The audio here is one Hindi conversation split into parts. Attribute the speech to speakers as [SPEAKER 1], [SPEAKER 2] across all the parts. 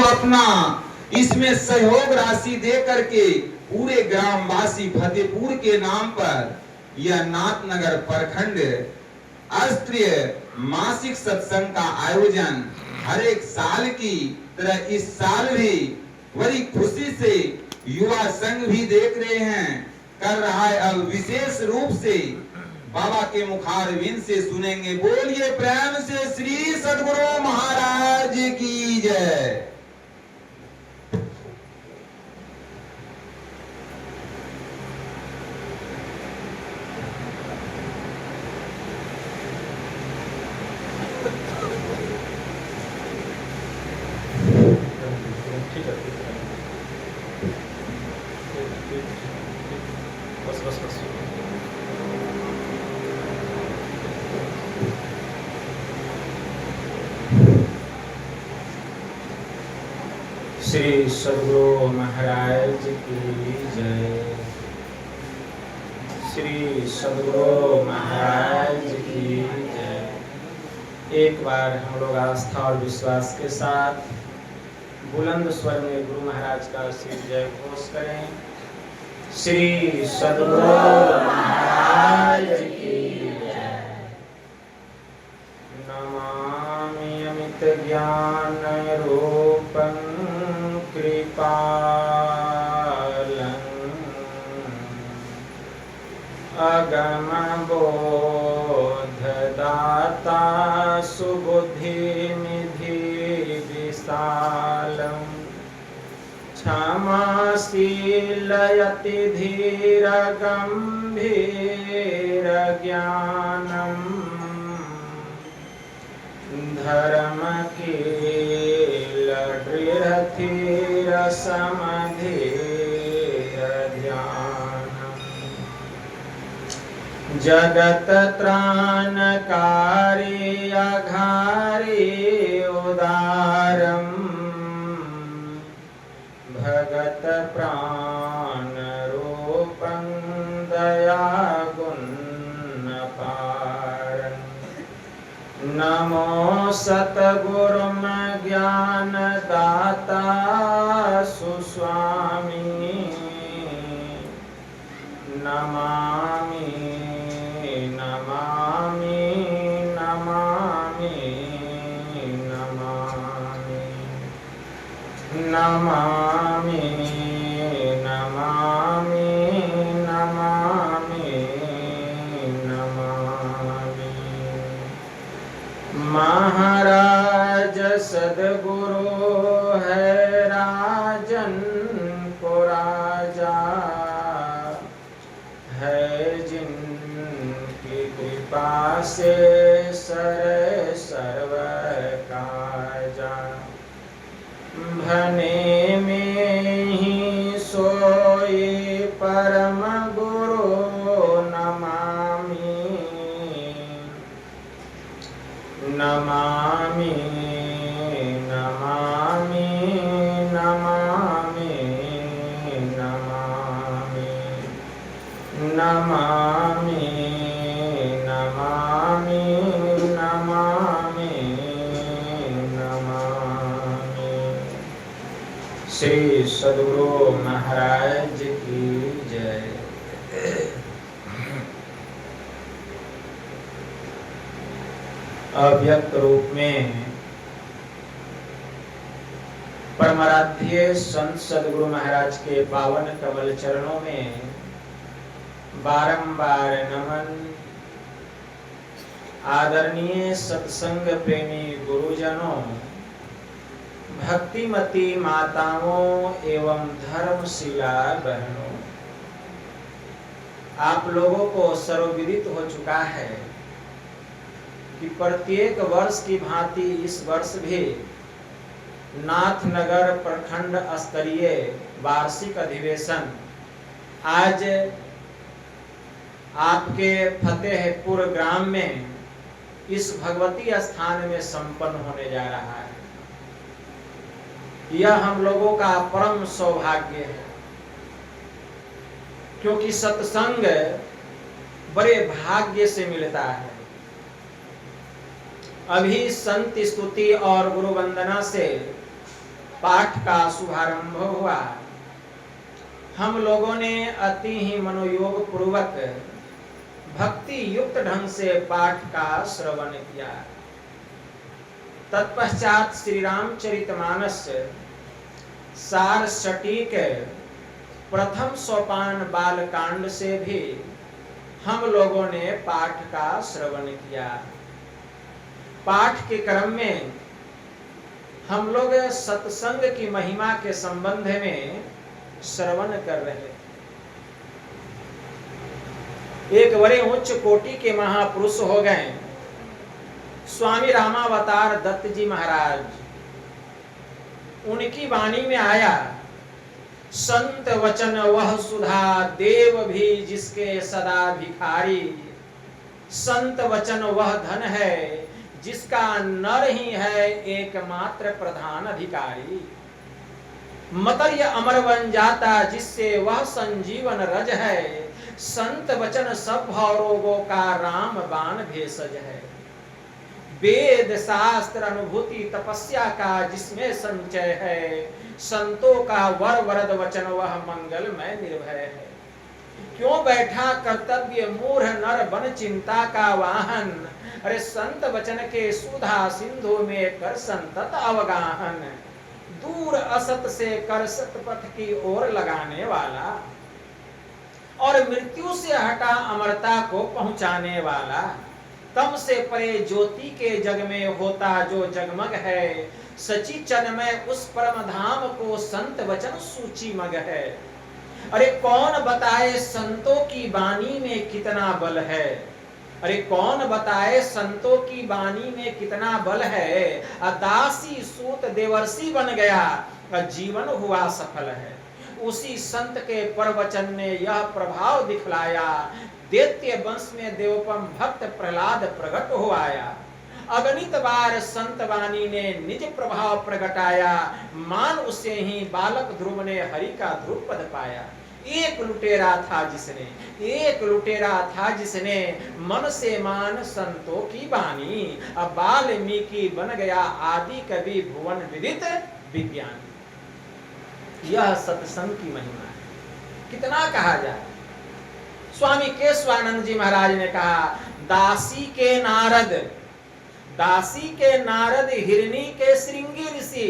[SPEAKER 1] अपना इसमें सहयोग राशि दे करके पूरे ग्रामवासी फतेहपुर के नाम पर यह नाथनगर प्रखंड अष्ट्रीय मासिक सत्संग का आयोजन हर एक साल की तरह इस साल भी बड़ी खुशी से युवा संघ भी देख रहे हैं कर रहा है। अब विशेष रूप से बाबा के मुखारविंद से सुनेंगे, बोलिए प्रेम से श्री सद्गुरु महाराज की जय।
[SPEAKER 2] श्री सद्गुरु महाराज की जय। श्री सद्गुरु महाराज की जय। एक बार हम लोग आस्था और विश्वास के साथ बुलंद स्वर में गुरु महाराज का श्री जय घोष करें। श्री सद्गुरु महाराज की जय। नमामि अमित ज्ञान रूपं कृपालं अगम बोधदाता सुबुद्धि निधि विशालं क्षमाशील यति धीर गंभीर ज्ञानम् धर्म कील दृढ़ धीर समधीर ध्यानम् जगत त्राणकारी अघारी उदारम् भगत प्राण रूपं दया गुण पारम् नमो सतगुरुम ज्ञान दाता सुस्वामी नमामि नमामि नमामि नमामि नमामि नमामि नमामि नमामि। महाराज सद्गुरु है राजन को राजा है जिनकी कृपा से सर सर्व काजा भने में ही सोई परम गुरु नमामि नमामि नमामि नमामि नमामि नमामि नमामि नमामि नमामि। श्री सद्गुरु महाराज की जय। अव्यक्त रूप में परमाराध्य संत सद्गुरु महाराज के पावन कमल चरणों में बारंबार नमन। आदरणीय सत्संग प्रेमी गुरुजनों, भक्तिमती माताओं एवं धर्मशिला बहनों, आप लोगों को सर्वविदित हो चुका है कि प्रत्येक वर्ष की भांति इस वर्ष भी नाथनगर प्रखंड स्तरीय वार्षिक अधिवेशन आज आपके फतेहपुर ग्राम में इस भगवती स्थान में संपन्न होने जा रहा है। यह हम लोगों का परम सौभाग्य है, क्योंकि सत्संग बड़े भाग्य से मिलता है। अभी संत स्तुति और गुरु वंदना से पाठ का शुभारंभ हुआ। हम लोगों ने अति ही मनोयोग पूर्वक भक्ति युक्त ढंग से पाठ का श्रवण किया। तत्पश्चात श्री रामचरितमानस सार सटीक प्रथम सोपान बालकांड से भी हम लोगों ने पाठ का श्रवण किया। पाठ के क्रम में हम लोग सत्संग की महिमा के संबंध में श्रवण कर रहे। एक बड़े उच्च कोटि के महापुरुष हो गए स्वामी रामावतार दत्त जी महाराज। उनकी वाणी में आया, संत वचन वह सुधा देव भी जिसके सदा भिखारी। संत वचन वह धन है जिसका नर ही है एकमात्र प्रधान अधिकारी। मतर्य अमर बन जाता जिससे वह संजीवन रज है। संत वचन सब भवरोगों का राम बाण भेषज है। वेद शास्त्र अनुभूति तपस्या का जिसमें संचय है। संतों का वर वरद वचन वह मंगलमय निर्भय है। क्यों बैठा कर्तव्य मूढ़ नर बन चिंता का वाहन। अरे संत वचन के सुधा सिंधु में कर संतत अवगाहन। दूर असत से कर सतपथ की ओर लगाने वाला और मृत्यु से हटा अमरता को पहुंचाने वाला। तम से परे ज्योति के जग में होता जो जगमग है। सची चन में उस परम धाम को संत वचन सूची मग है। अरे कौन बताए संतों की वाणी में कितना बल है। अरे कौन बताए संतों की वाणी में कितना बल है। दासी सूत देवर्षि बन गया जीवन हुआ सफल है। उसी संत के प्रवचन ने यह प्रभाव दिखलाया। दैत्य वंश में देवपम भक्त प्रहलाद प्रकट हो आया। अगणित बार संत वाणी ने निज प्रभाव प्रगटाया। मान उसे ही बालक ध्रुव ने हरि का ध्रुव पद पाया। एक लुटेरा था जिसने मन से मान संतों की वाणी। अब वाल्मीकि बन गया आदि कवि भुवन विदित विज्ञानी। यह सत्संग की महिमा है, कितना कहा जाए। स्वामी केशवानंद जी महाराज ने कहा, दासी के नारद हिरणी के श्रृंगी ऋषि।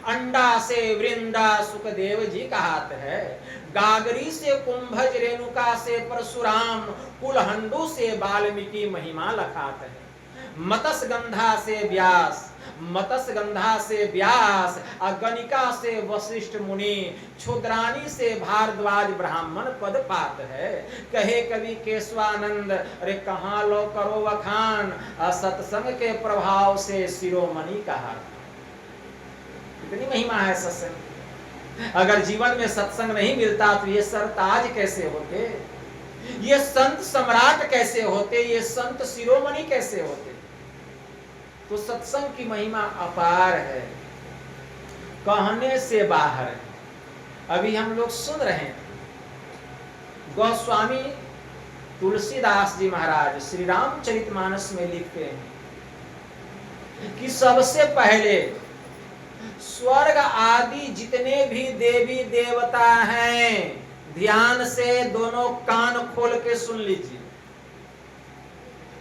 [SPEAKER 2] अंडा से वृंदा सुखदेव जी का हाथ है। गागरी से कुंभज रेणुका से परशुराम। कुलहंडू से वाल्मीकि महिमा लखात है। मतस्गंधा से व्यास अगणिका से वशिष्ठ मुनि। क्षुद्रानी से भारद्वाज ब्राह्मण पद पात है। कहे कवि केशवानंद, अरे कहाँ लो करो वखान। सत्संग के प्रभाव से शिरोमणि कहा। कितनी महिमा है सत्संग। अगर जीवन में सत्संग नहीं मिलता तो ये सरताज कैसे होते, ये संत सम्राट कैसे होते, ये संत शिरोमणि कैसे होते। तो सत्संग की महिमा अपार है, कहने से बाहर है। अभी हम लोग सुन रहे हैं गोस्वामी तुलसीदास जी महाराज श्री रामचरितमानस में लिखते हैं कि सबसे पहले स्वर्ग आदि जितने भी देवी देवता हैं, ध्यान से दोनों कान खोल के सुन लीजिए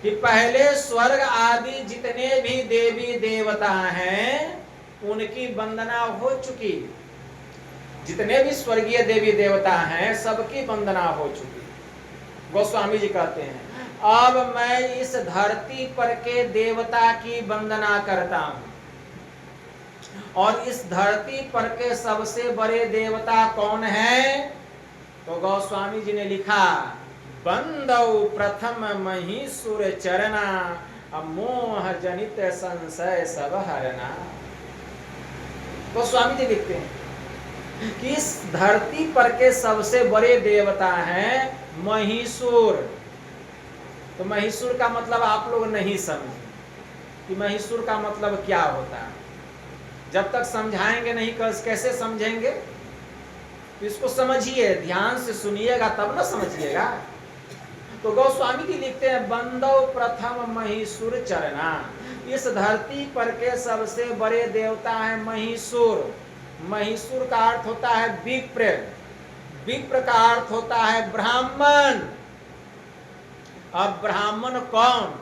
[SPEAKER 2] कि पहले स्वर्ग आदि जितने भी देवी देवता हैं उनकी वंदना हो चुकी। जितने भी स्वर्गीय देवी देवता हैं सबकी वंदना हो चुकी। गोस्वामी जी कहते हैं, अब मैं इस धरती पर के देवता की वंदना करता हूं। और इस धरती पर के सबसे बड़े देवता कौन है? तो गोस्वामी जी ने लिखा, बंदौ प्रथम महीसुर चरना। मोह जनित संशय सब हरना। गोस्वामी जी लिखते हैं कि इस धरती पर के सबसे बड़े देवता हैं महीसुर। तो महीसुर का मतलब आप लोग नहीं समझे कि महीसुर का मतलब क्या होता है। जब तक समझाएंगे नहीं कैसे समझेंगे। तो इसको समझिए, ध्यान से सुनिएगा तब ना समझिएगा। तो गोस्वामी जी लिखते हैं, बंदौ प्रथम महीसुर चरना। इस धरती पर के सबसे बड़े देवता है महीसुर। महिषुर का अर्थ होता है विप्र, विप्र का अर्थ होता है ब्राह्मण। अब ब्राह्मण कौन?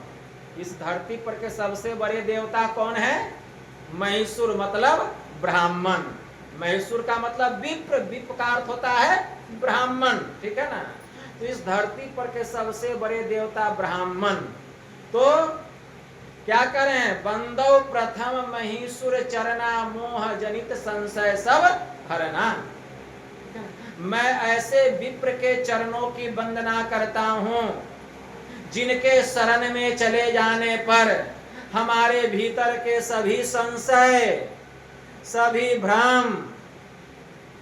[SPEAKER 2] इस धरती पर के सबसे बड़े देवता कौन है? महिषुर मतलब ब्राह्मण। महिषुर का मतलब विप्र, विप्र का अर्थ होता है ब्राह्मण, ठीक है ना। तो इस धरती पर के सबसे बड़े देवता ब्राह्मण। तो क्या करें? बंदो प्रथम महिषुर चरना मोह जनित संशय सब हरना। मैं ऐसे विप्र के चरणों की वंदना करता हूं जिनके शरण में चले जाने पर हमारे भीतर के सभी संशय, सभी भ्रम,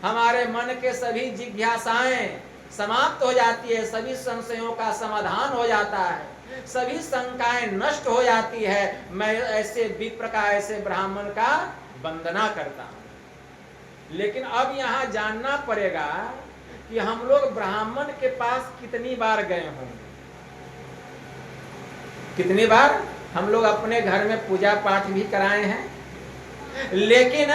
[SPEAKER 2] हमारे मन के सभी जिज्ञासाएं समाप्त हो जाती है, सभी संशयों का समाधान हो जाता है, सभी शंकाएं नष्ट हो जाती है। मैं ऐसे विप्र का, ऐसे ब्राह्मण का वंदना करता हूं। लेकिन अब यहां जानना पड़ेगा कि हम लोग ब्राह्मण के पास कितनी बार गए होंगे। कितनी बार हम लोग अपने घर में पूजा पाठ भी कराए हैं, लेकिन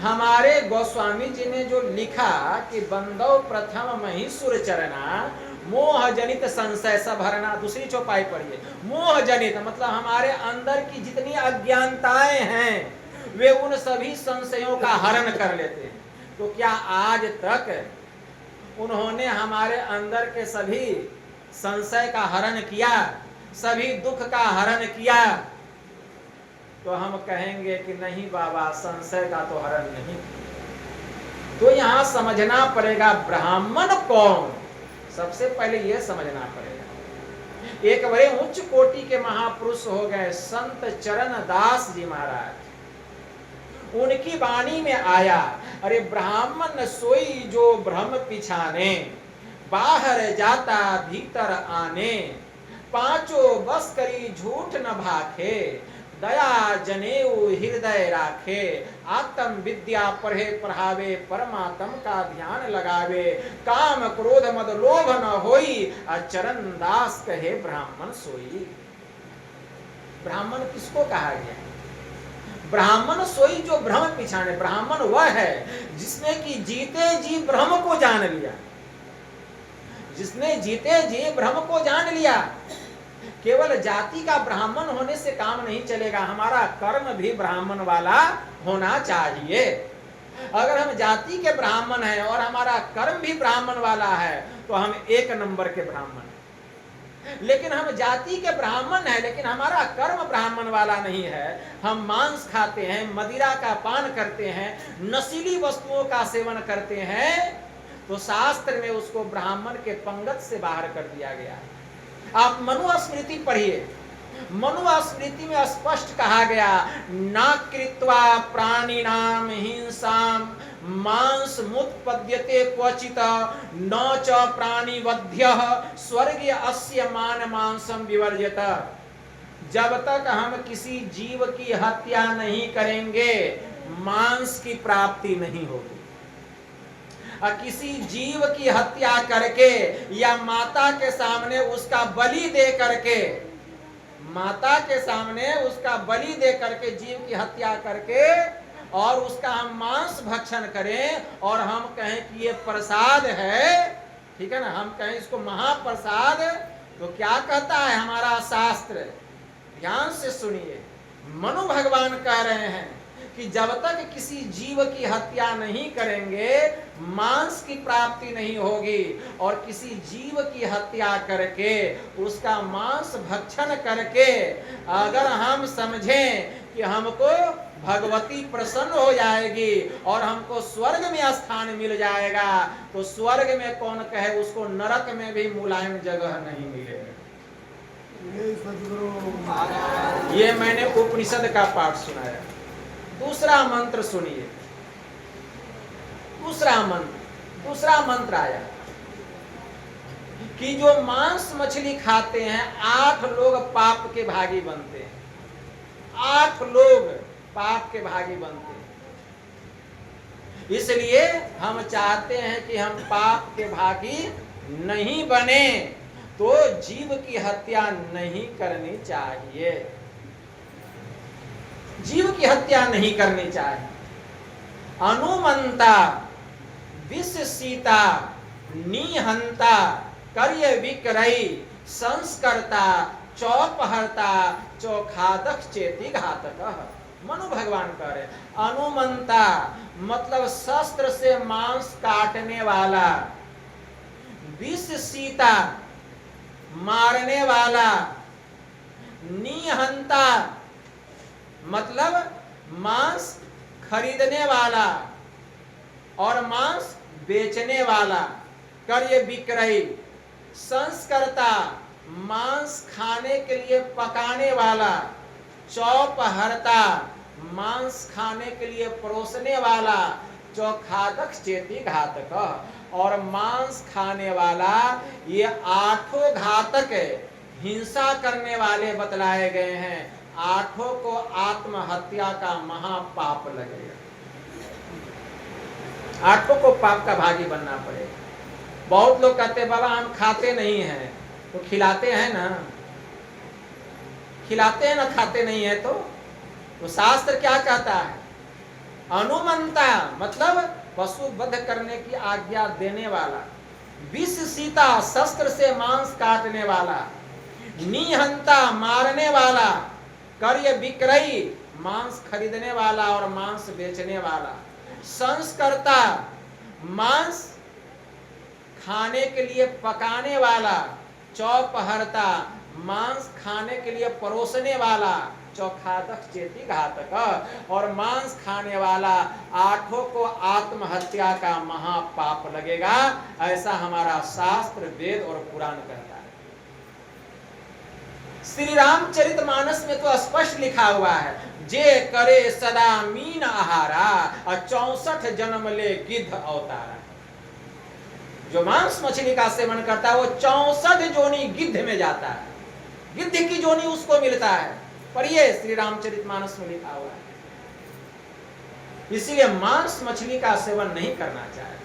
[SPEAKER 2] हमारे गोस्वामी जी ने जो लिखा कि बंदो प्रथम महिषुर चरना मोह जनित संशय सब हरना, दूसरी चौपाई पढ़िए। मोह जनित मतलब हमारे अंदर की जितनी अज्ञानताएं हैं वे उन सभी संशयों का हरण कर लेते हैं। तो क्या आज तक उन्होंने हमारे अंदर के सभी संशय का हरण किया, सभी दुख का हरण किया? तो हम कहेंगे कि नहीं बाबा, संशय का तो हरण नहीं। तो यहां समझना पड़ेगा ब्राह्मण कौन, सबसे पहले यह समझना पड़ेगा। एक बड़े उच्च कोटि के महापुरुष हो गए संत चरण दास जी महाराज। उनकी वाणी में आया, अरे ब्राह्मण सोई जो भ्रम पिछाने, बाहर जाता भीतर आने, पांचों बस करी झूठ न भाखे, दया जनेऊ हृदय राखे, आत्म विद्या पढ़े पढ़ावे, परमात्म का ध्यान लगावे, काम क्रोध मद लोभ न होई, चरण दास कहे ब्राह्मण सोई। ब्राह्मण किसको कहा गया? ब्राह्मण सोई जो भ्रम पिछाने। ब्राह्मण वह है जिसने कि जीते जी भ्रम को जान लिया, जिसने जीते जी भ्रम को जान लिया। केवल जाति का ब्राह्मण होने से काम नहीं चलेगा, हमारा कर्म भी ब्राह्मण वाला होना चाहिए। अगर हम जाति के ब्राह्मण हैं और हमारा कर्म भी ब्राह्मण वाला है तो हम एक नंबर के ब्राह्मण हैं। लेकिन हम जाति के ब्राह्मण हैं लेकिन हमारा कर्म ब्राह्मण वाला नहीं है, हम मांस खाते हैं, मदिरा का पान करते हैं, नशीली वस्तुओं का सेवन करते हैं, तो शास्त्र में उसको ब्राह्मण के पंगत से बाहर कर दिया गया है। आप मनुस्मृति पढ़िए, मनुस्मृति में स्पष्ट कहा गया, ना कृत्वा प्राणिनाम हिंसाम मांस मुत्पद्यते क्वचित न च प्राणिवध्यः स्वर्गीय अस्य मान मांसम विवर्जित। जब तक हम किसी जीव की हत्या नहीं करेंगे मांस की प्राप्ति नहीं होगी। किसी जीव की हत्या करके या माता के सामने उसका बलि दे करके, माता के सामने उसका बलि दे करके जीव की हत्या करके और उसका हम मांस भक्षण करें और हम कहें कि ये प्रसाद है, ठीक है ना, हम कहें इसको महाप्रसाद, तो क्या कहता है हमारा शास्त्र? ध्यान से सुनिए, मनु भगवान कह रहे हैं कि जब तक किसी जीव की हत्या नहीं करेंगे मांस की प्राप्ति नहीं होगी, और किसी जीव की हत्या करके उसका मांस भक्षण करके अगर हम समझें कि हमको भगवती प्रसन्न हो जाएगी और हमको स्वर्ग में स्थान मिल जाएगा, तो स्वर्ग में कौन कहे उसको नरक में भी मुलायम जगह नहीं मिलेगा। ये मैंने उपनिषद का पाठ सुनाया। दूसरा मंत्र सुनिए, दूसरा मंत्र आया कि जो मांस मछली खाते हैं 8 लोग पाप के भागी बनते हैं, 8 लोग पाप के भागी बनते हैं। इसलिए हम चाहते हैं कि हम पाप के भागी नहीं बने, तो जीव की हत्या नहीं करनी चाहिए, जीव की हत्या नहीं करनी चाहिए। अनुमंता विषसीता निहंता कर्य विक्रयी संस्कर्ता चौपहरता चौखादक चेती घातक। मनु भगवान कह रहे अनुमंता मतलब शस्त्र से मांस काटने वाला, विषसीता मारने वाला, निहंता मतलब मांस खरीदने वाला और मांस बेचने वाला, कर्य विक्रयी, संस्कर्ता मांस खाने के लिए पकाने वाला, चौपहरता मांस खाने के लिए परोसने वाला, चौखादक चेती घातक और मांस खाने वाला। ये आठों घातक हिंसा करने वाले बतलाए गए हैं। आठों को आत्महत्या का महापाप लगेगा, आठों को पाप का भागी बनना पड़ेगा। बहुत लोग कहते हैं बाबा हम खाते नहीं हैं, तो खिलाते हैं ना, खिलाते हैं ना, खाते नहीं है तो शास्त्र क्या कहता है? अनुमंता मतलब पशु वध करने की आज्ञा देने वाला, विषसीता शस्त्र से मांस काटने वाला, निहंता मारने वाला, कर्य विक्रयी मांस खरीदने वाला और मांस बेचने वाला, संस्कर्ता मांस खाने के लिए पकाने वाला, चौपहरता मांस खाने के लिए परोसने वाला, चौखादक चेती घातक और मांस खाने वाला। आठों को आत्महत्या का महापाप लगेगा, ऐसा हमारा शास्त्र वेद और पुराण कहता है। श्री रामचरितमानस में तो स्पष्ट लिखा हुआ है, जे करे सदा मीन आहारा और 64 जन्म ले गिद्ध अवतारा। जो मांस मछली का सेवन करता है वो 64 जोनी गिद्ध में जाता है, गिद्ध की जोनी उसको मिलता है। पर ये श्री रामचरितमानस में लिखा हुआ है, इसलिए मांस मछली का सेवन नहीं करना चाहिए।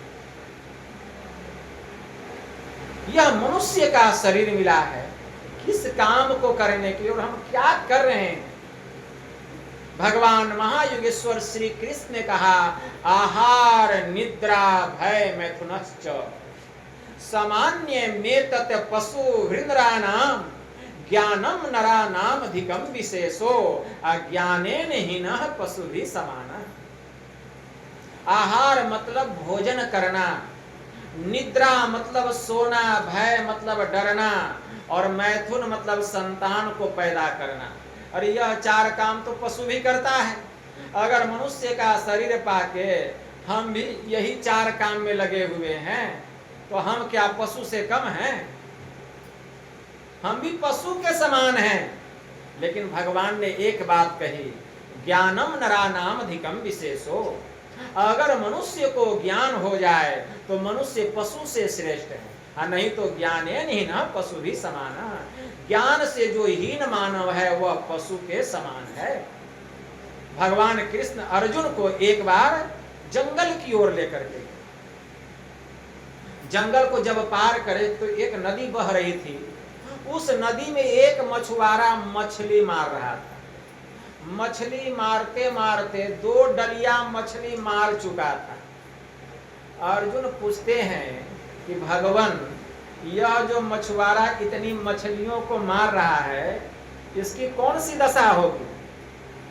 [SPEAKER 2] यह मनुष्य का शरीर मिला है किस काम को करने के लिए, और हम क्या कर रहे हैं? भगवान महायुगेश्वर श्री कृष्ण ने कहा आहार निद्रा भय मैथुनश्च सामान्य में तत् पशु हृदरानाम ज्ञानम नरानाम अधिकम विशेषो अज्ञानेन हीनः पशु भी समान। आहार मतलब भोजन करना, निद्रा मतलब सोना, भय मतलब डरना और मैथुन मतलब संतान को पैदा करना। और यह 4 काम तो पशु भी करता है। अगर मनुष्य का शरीर पाके हम भी यही 4 काम में लगे हुए हैं तो हम क्या पशु से कम हैं? हम भी पशु के समान हैं। लेकिन भगवान ने एक बात कही, ज्ञानम नरानाम अधिकम विशेषो। अगर मनुष्य को ज्ञान हो जाए तो मनुष्य पशु से श्रेष्ठ है, और नहीं तो ज्ञानेन हीनः पशु भी समान। ज्ञान से जो हीन मानव है वह पशु के समान है। भगवान कृष्ण अर्जुन को एक बार जंगल की ओर लेकर के, जंगल को जब पार करे तो एक नदी बह रही थी। उस नदी में एक मछुआरा मछली मार रहा था। मछली मारते मारते 2 डलिया मछली मार चुका था। अर्जुन पूछते हैं कि भगवान यह जो मछुआरा इतनी मछलियों को मार रहा है इसकी कौन सी दशा होगी?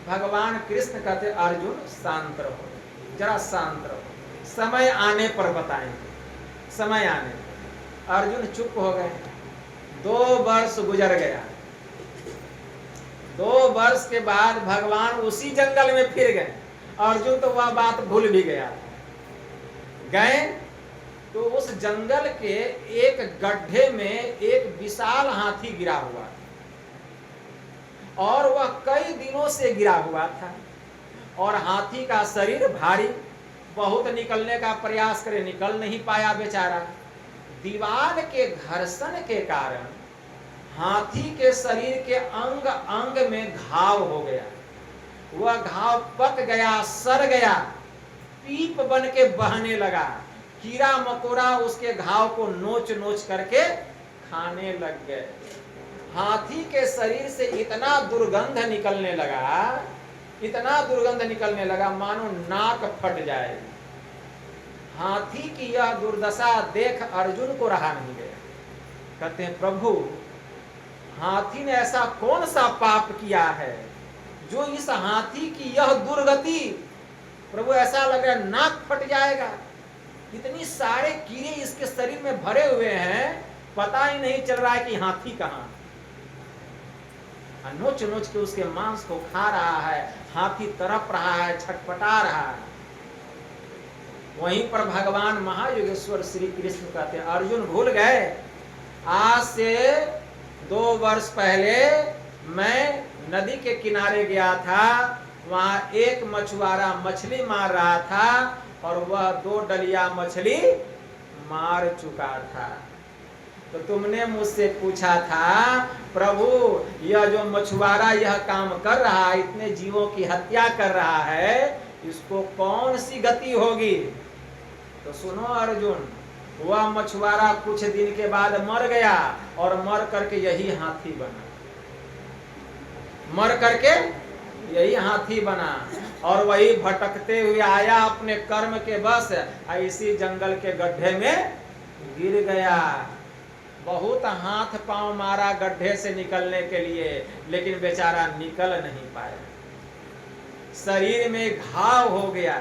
[SPEAKER 2] भगवान कृष्ण कहते अर्जुन शांत रहो, जरा शांत रहो, समय आने पर बताएंगे, समय आने पर। अर्जुन चुप हो गए। 2 वर्ष गुजर गया। 2 वर्ष के बाद भगवान उसी जंगल में फिर गए। अर्जुन तो वह बात भूल भी गया। गए तो उस जंगल के एक गड्ढे में एक विशाल हाथी गिरा हुआ और वह कई दिनों से गिरा हुआ था। और हाथी का शरीर भारी, बहुत निकलने का प्रयास करे, निकल नहीं पाया बेचारा। दीवार के घर्षण के कारण हाथी के शरीर के अंग अंग में घाव हो गया। वह घाव पक गया, सड़ गया, पीप बन के बहने लगा। कीड़ा मकोड़ा उसके घाव को नोच नोच करके खाने लग गए। हाथी के शरीर से इतना दुर्गंध निकलने लगा इतना दुर्गंध निकलने लगा मानो नाक फट जाए। हाथी की यह दुर्दशा देख अर्जुन को रहा नहीं गया। कहते हैं प्रभु, हाथी ने ऐसा कौन सा पाप किया है जो इस हाथी की यह दुर्गति। प्रभु ऐसा लग रहा है नाक फट जाएगा, इतनी सारे कीड़े इसके शरीर में भरे हुए हैं, पता ही नहीं चल रहा है कि हाथी कहां। नोच नोच के उसके मांस को खा रहा है, हाथी तड़प रहा है, छटपटा रहा है। वहीं पर भगवान महायोगेश्वर श्री कृष्ण कहते हैं अर्जुन भूल गए, आज से 2 वर्ष पहले मैं नदी के किनारे गया था, वहां एक मछुआरा मछली मार रहा था और वह 2 डलिया मछली मार चुका था। तो तुमने मुझसे पूछा था प्रभु, यह जो मछुआरा यह काम कर रहा है, इतने जीवों की हत्या कर रहा है, इसको कौन सी गति होगी। तो सुनो अर्जुन, वह मछुआरा कुछ दिन के बाद मर गया और मर करके यही हाथी बना, मर करके यही हाथी बना और वही भटकते हुए आया अपने कर्म के बस, इसी जंगल के गड्ढे में गिर गया। बहुत हाथ पांव मारा गड्ढे से निकलने के लिए, लेकिन बेचारा निकल नहीं पाया। शरीर में घाव हो गया,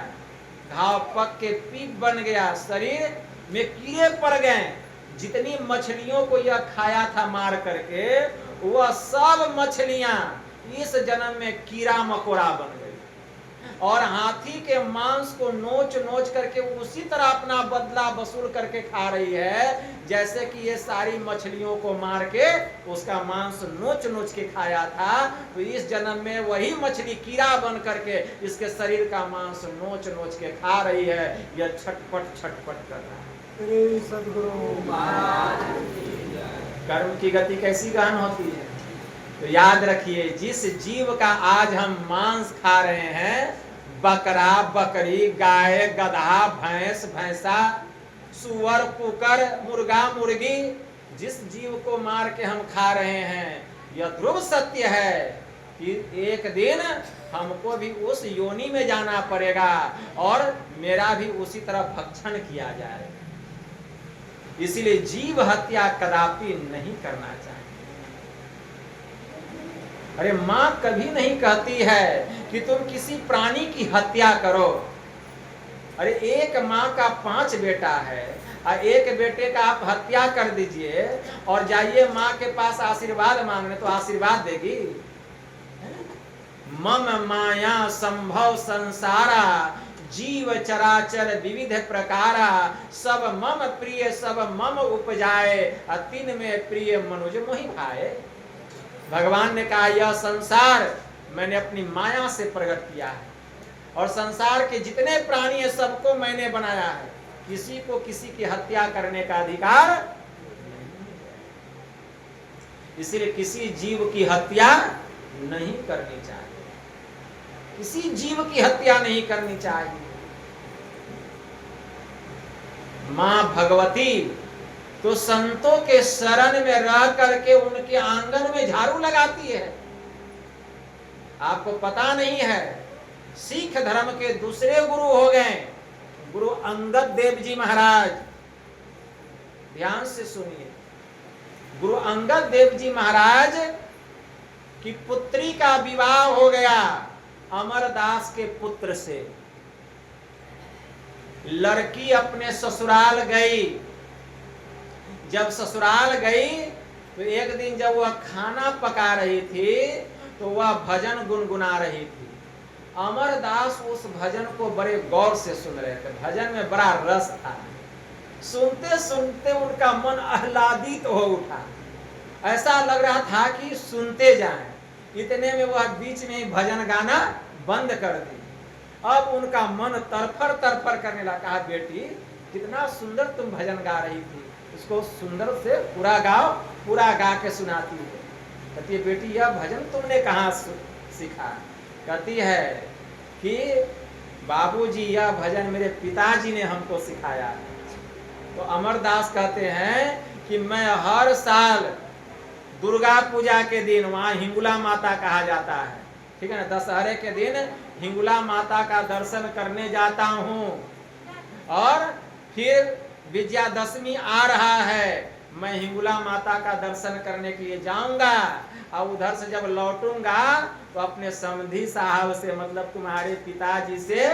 [SPEAKER 2] घाव पक के पीप बन गया, शरीर में कीड़े पड़ गए। जितनी मछलियों को यह खाया था मार करके, वह सब मछलियां इस जन्म में कीड़ा मकोड़ा बन गई और हाथी के मांस को नोच नोच करके उसी तरह अपना बदला वसूल करके खा रही है, जैसे कि ये सारी मछलियों को मार के उसका मांस नोच नोच के खाया था। तो इस जन्म में वही मछली कीड़ा बन करके इसके शरीर का मांस नोच नोच के खा रही है। यह छटपट छटपट कर रहा है। सद्गुरु कर्म की गति कैसी गहन होती है। तो याद रखिए, जिस जीव का आज हम मांस खा रहे हैं, बकरा बकरी, गाय गधा, भैंस भैंसा, सुअर कुकर, मुर्गा मुर्गी, जिस जीव को मार के हम खा रहे हैं, यह ध्रुव सत्य है कि एक दिन हमको भी उस योनि में जाना पड़ेगा और मेरा भी उसी तरह भक्षण किया जाएगा। इसीलिए जीव हत्या कदापि नहीं करना चाहिए। अरे मां कभी नहीं कहती है कि तुम किसी प्राणी की हत्या करो। अरे एक मां का 5 बेटा है और एक बेटे का आप हत्या कर दीजिए और जाइए मां के पास आशीर्वाद मांगने, तो आशीर्वाद देगी। मम माया संभव संसारा, जीव चराचर विविध प्रकारा, सब मम प्रिय सब मम उपजाए, अतिन में प्रिय मनुज मोहि भाए। भगवान ने कहा यह संसार मैंने अपनी माया से प्रकट किया है और संसार के जितने प्राणी है सबको मैंने बनाया है, किसी को किसी की हत्या करने का अधिकार नहीं। इसलिए किसी जीव की हत्या नहीं करनी चाहिए, किसी जीव की हत्या नहीं करनी चाहिए। मां भगवती तो संतों के शरण में रह करके उनके आंगन में झाड़ू लगाती है। आपको पता नहीं है, सिख धर्म के दूसरे गुरु हो गए गुरु अंगद देव जी महाराज। ध्यान से सुनिए, गुरु अंगद देव जी महाराज की पुत्री का विवाह हो गया अमरदास के पुत्र से। लड़की अपने ससुराल गई। जब ससुराल गई तो एक दिन जब वह खाना पका रही थी तो वह भजन गुनगुना रही थी। अमरदास उस भजन को बड़े गौर से सुन रहे थे। भजन में बड़ा रस था। सुनते सुनते उनका मन आह्लादित हो उठा, ऐसा लग रहा था कि सुनते जाएं। इतने में वह बीच में ही भजन गाना बंद कर दी। अब उनका मन तरफर तरफर करने लगा। कहा बेटी कितना सुंदर तुम भजन गा रही थी, इसको सुंदर से पूरा गाओ, पूरा गा के सुनाती है। कहती है बेटी यह भजन तुमने कहाँ सीखा? कहती है कि बाबूजी यह भजन मेरे पिताजी ने हमको सिखाया। तो अमरदास कहते हैं कि मैं हर साल दुर्गा पूजा के दिन, वहाँ हिंगुला माता कहा जाता है, ठीक है ना, दशहरे के दिन हिंगुला माता का दर्शन करने जाता हूँ, और फिर विजयादशमी आ रहा है, मैं हिंगुला माता का दर्शन करने के लिए जाऊंगा, और उधर से जब लौटूंगा तो अपने समधी साहब से, मतलब तुम्हारे पिताजी से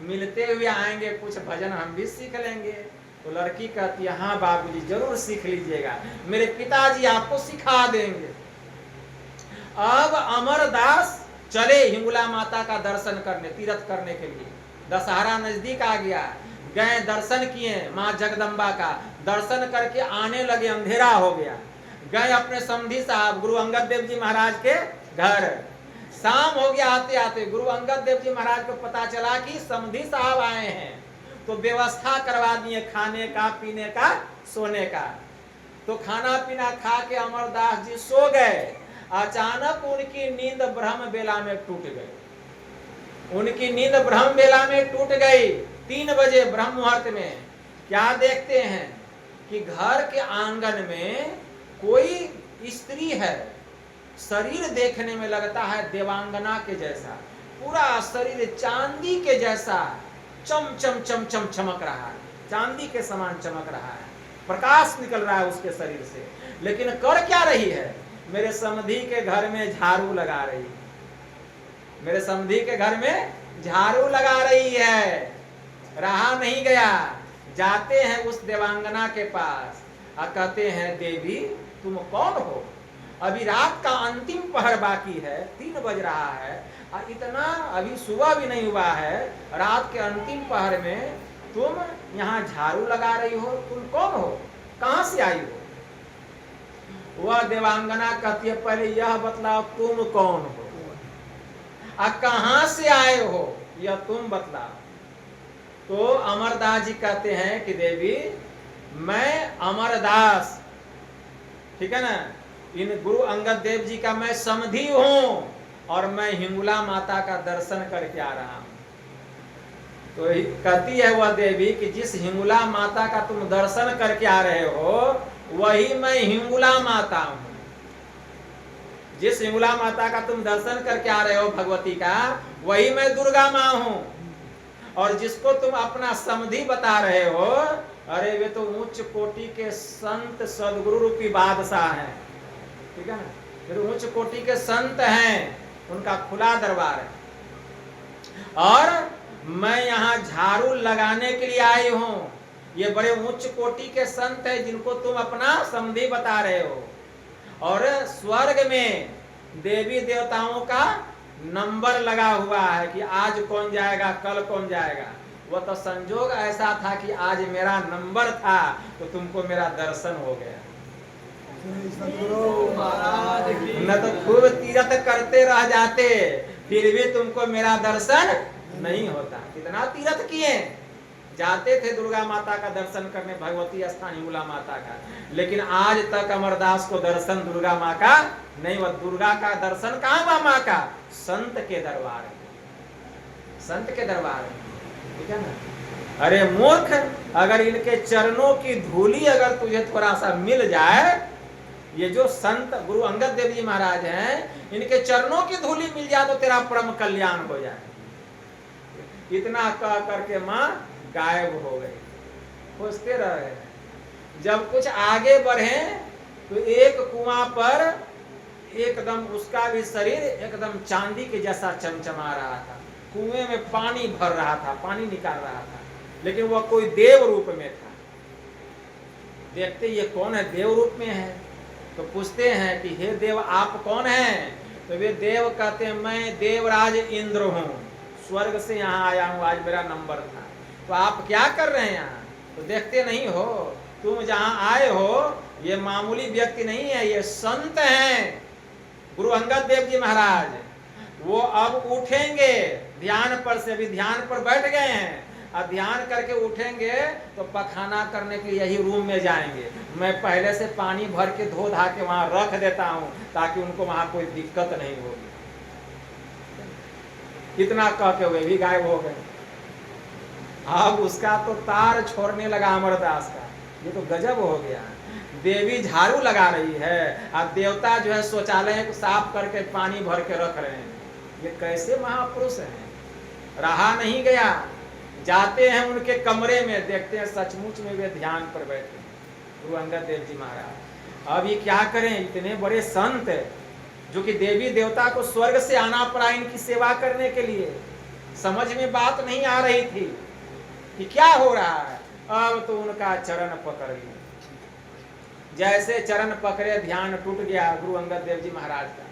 [SPEAKER 2] मिलते हुए आएंगे, कुछ भजन हम भी सीख लेंगे। तो लड़की कहती है हाँ बाबूजी जरूर सीख लीजिएगा, मेरे पिताजी आपको सिखा देंगे। अब अमरदास चले हिंगुला माता का दर्शन करने, तीर्थ करने के लिए। दशहरा नजदीक आ गया, गए दर्शन किए माँ जगदम्बा का, दर्शन करके आने लगे, अंधेरा हो गया। गए अपने समधी साहब गुरु अंगद देव जी महाराज के घर, शाम हो गया आते आते। गुरु अंगद देव जी महाराज को पता चला कि समधी साहब आए हैं, तो व्यवस्था करवा दिए खाने का, पीने का, सोने का। तो खाना पीना खा के अमरदास जी सो गए। अचानक उनकी नींद ब्रह्म बेला में टूट गई, उनकी नींद ब्रह्म बेला में टूट गई। 3 बजे ब्रह्म मुहूर्त में क्या देखते हैं कि घर के आंगन में कोई स्त्री है, शरीर देखने में लगता है देवांगना के जैसा, पूरा शरीर चांदी के जैसा चम चम चम चम चमक रहा है, चांदी के समान चमक रहा है, प्रकाश निकल रहा है उसके शरीर से। लेकिन कर क्या रही है? मेरे समधी के घर में झाड़ू लगा रही है, मेरे समधी के घर में झाड़ू लगा रही है। रहा नहीं गया, जाते हैं उस देवांगना के पास और कहते हैं देवी तुम कौन हो? अभी रात का अंतिम पहर बाकी है, 3 बज रहा है और इतना अभी सुबह भी नहीं हुआ है, रात के अंतिम पहर में तुम यहाँ झाड़ू लगा रही हो, तुम कौन हो, कहाँ से आई हो? वह देवांगना कहती है पहले यह बतलाओ तुम कौन हो और कहाँ से आए हो, यह तुम बतलाओ। तो अमरदास जी कहते हैं कि देवी मैं अमरदास, ठीक है ना, इन गुरु अंगद देव जी का मैं समधी हूं और मैं हिंगुला माता का दर्शन करके आ रहा हूं। तो कहती है वह देवी कि जिस हिंगुला माता का तुम दर्शन करके आ रहे हो वही मैं हिंगुला माता हूं। जिस हिंगुला माता का तुम दर्शन करके आ रहे हो भगवती का, वही मैं दुर्गा माँ हूं। और जिसको तुम अपना समधी बता रहे हो, अरे वे तो उच्च कोटि के संत सदगुरु रूपी बादशाह हैं, ठीक है ना, फिर उच्च कोटि के संत हैं, उनका खुला दरबार है। और मैं यहाँ झाड़ू लगाने के लिए आई हूँ, ये बड़े उच्च कोटि के संत हैं जिनको तुम अपना समधी बता रहे हो। और स्वर्ग में देवी देवताओं का नंबर लगा हुआ है कि आज कौन जाएगा, कल कौन जाएगा। वो तो संजोग ऐसा था कि आज मेरा नंबर था तो तुमको मेरा दर्शन हो गया। न तो खूब तीर्थ करते रह जाते फिर भी तुमको मेरा दर्शन नहीं होता। कितना तीर्थ किए, जाते थे दुर्गा माता का दर्शन करने, भगवती स्थान हिंगुला माता का, लेकिन आज तक अमरदास को दर्शन दुर्गा माँ का नहीं हुआ। दुर्गा का दर्शन कहाँ हुआ? माँ का संत के दरबार में, संत के दरबार में, ठीक है ना। अरे मूर्ख, अगर इनके चरणों की धूली अगर तुझे थोड़ा सा मिल जाए, ये जो संत गुरु अंगद देव जी महाराज हैं, इनके चरणों की धूली मिल जाए तो तेरा परम कल्याण हो जाए। इतना कह करके माँ गायब हो गई। खोजते रहे, जब कुछ आगे बढ़े तो एक कुआं पर एकदम उसका भी शरीर एकदम चांदी के जैसा चमचमा रहा था। कुएं में पानी भर रहा था, पानी निकाल रहा था, लेकिन वह कोई देव रूप में था। देखते ये कौन है, देव रूप में है। तो पूछते हैं कि हे देव आप कौन हैं? तो वे देव कहते हैं मैं देवराज इंद्र हूँ, स्वर्ग से यहाँ आया हूँ, आज मेरा नंबर था। तो आप क्या कर रहे हैं यहाँ? तो देखते नहीं हो, तुम जहाँ आए हो ये मामूली व्यक्ति नहीं है, ये संत हैं गुरु अंगद देव जी महाराज। वो अब उठेंगे ध्यान पर से, अभी ध्यान पर बैठ गए हैं, अब ध्यान करके उठेंगे तो पखाना करने के लिए यही रूम में जाएंगे। मैं पहले से पानी भर के धो धा के वहां रख देता हूं ताकि उनको वहां कोई दिक्कत नहीं होगी। इतना कह के वे भी गायब हो गए। अब उसका तो तार छोड़ने लगा अमरदास का, ये तो गजब हो गया। देवी झाड़ू लगा रही है और देवता जो है शौचालय को साफ करके पानी भर के रख रहे हैं। ये कैसे महापुरुष हैं। रहा नहीं गया, जाते हैं उनके कमरे में, देखते हैं सचमुच में वे ध्यान पर बैठे हैं, गुरु अंगद देव जी महाराज। अब ये क्या करें, इतने बड़े संत जो कि देवी देवता को स्वर्ग से आना पड़ा इनकी सेवा करने के लिए। समझ में बात नहीं आ रही थी कि क्या हो रहा है। अब तो उनका चरण पकड़ लिया, जैसे चरण पकड़े ध्यान टूट गया गुरु अंगद देव जी महाराज का।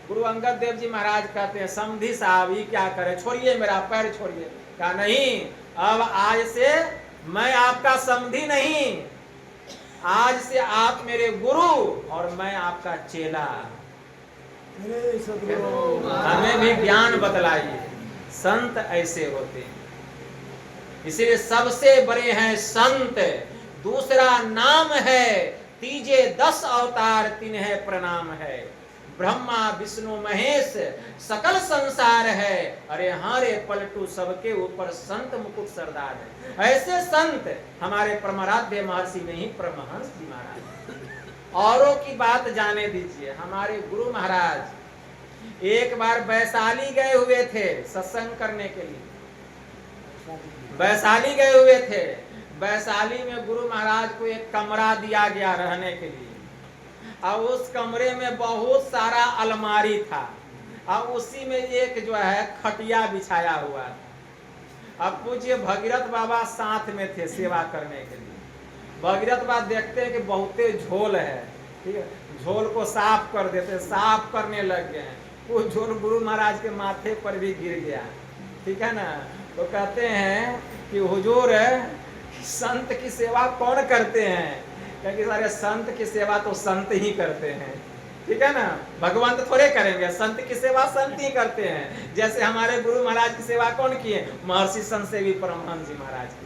[SPEAKER 2] गुरु अंगद देव जी महाराज कहते हैं समधी साहब ये क्या करे, छोड़िए मेरा पैर छोड़िए। कहा नहीं, अब आज से मैं आपका समधी नहीं, आज से आप मेरे गुरु और मैं आपका चेला। हमें भी ज्ञान बतलाइए। संत ऐसे होते हैं, इसलिए सबसे बड़े हैं संत। दूसरा नाम है तीजे 10 अवतार तिन्हें प्रणाम है। ब्रह्मा विष्णु महेश सकल संसार है, अरे हारे पलटू सबके ऊपर संत मुकुट सरदार है। ऐसे संत हमारे परमाराध्य महर्षि नहीं, परमहंस जी महाराज। औरों की बात जाने दीजिए। हमारे गुरु महाराज एक बार वैशाली गए हुए थे सत्संग करने के लिए। वैशाली गए हुए थे। वैशाली में गुरु महाराज को एक कमरा दिया गया रहने के लिए, और उस कमरे में बहुत सारा अलमारी था, और उसी में एक जो है खटिया बिछाया हुआ था। अब पूज्य भगीरथ बाबा साथ में थे सेवा करने के लिए। भगीरथ बाबा देखते हैं कि बहुते झोल है, ठीक है, झोल को साफ कर देते, साफ करने लग गए। वो झोल गुरु महाराज के माथे पर भी गिर गया, ठीक है ना। तो कहते हैं कि हुजूर संत की सेवा कौन करते हैं, क्योंकि सारे संत की सेवा तो संत ही करते हैं, ठीक है ना। भगवान तो थोड़े करेंगे, संत की सेवा संत ही करते हैं। जैसे हमारे गुरु महाराज की सेवा कौन किए, महर्षि संत सेवी परमहंस जी महाराज की,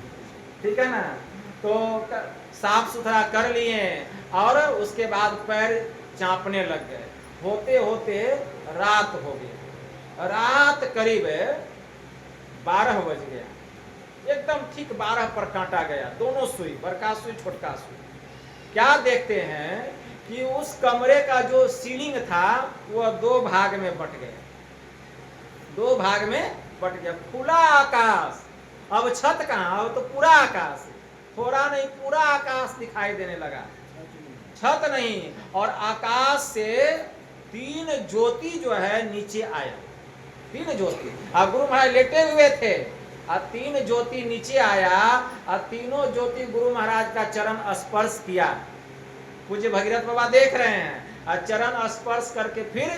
[SPEAKER 2] ठीक है ना। तो साफ सुथरा कर लिए और उसके बाद पैर चापने लग गए। होते होते रात हो गई। रात करीब 12 बज गया, एकदम ठीक 12 पर काटा गया, दोनों सुई, बड़का सुई छोटका सुई। क्या देखते हैं कि उस कमरे का जो सीलिंग था वह 2 भाग में बट गया, 2 भाग में बट गया। खुला आकाश, अब छत कहाँ, अब तो पूरा आकाश, थोड़ा नहीं पूरा आकाश दिखाई देने लगा, छत नहीं। और आकाश से 3 ज्योति जो है नीचे आया, 3 ज्योति। अब गुरु महाराज लेटे हुए थे और 3 ज्योति नीचे आया, और तीनों ज्योति गुरु महाराज का चरण स्पर्श किया। पूज्य भगीरथ बाबा देख रहे हैं, और चरण स्पर्श करके फिर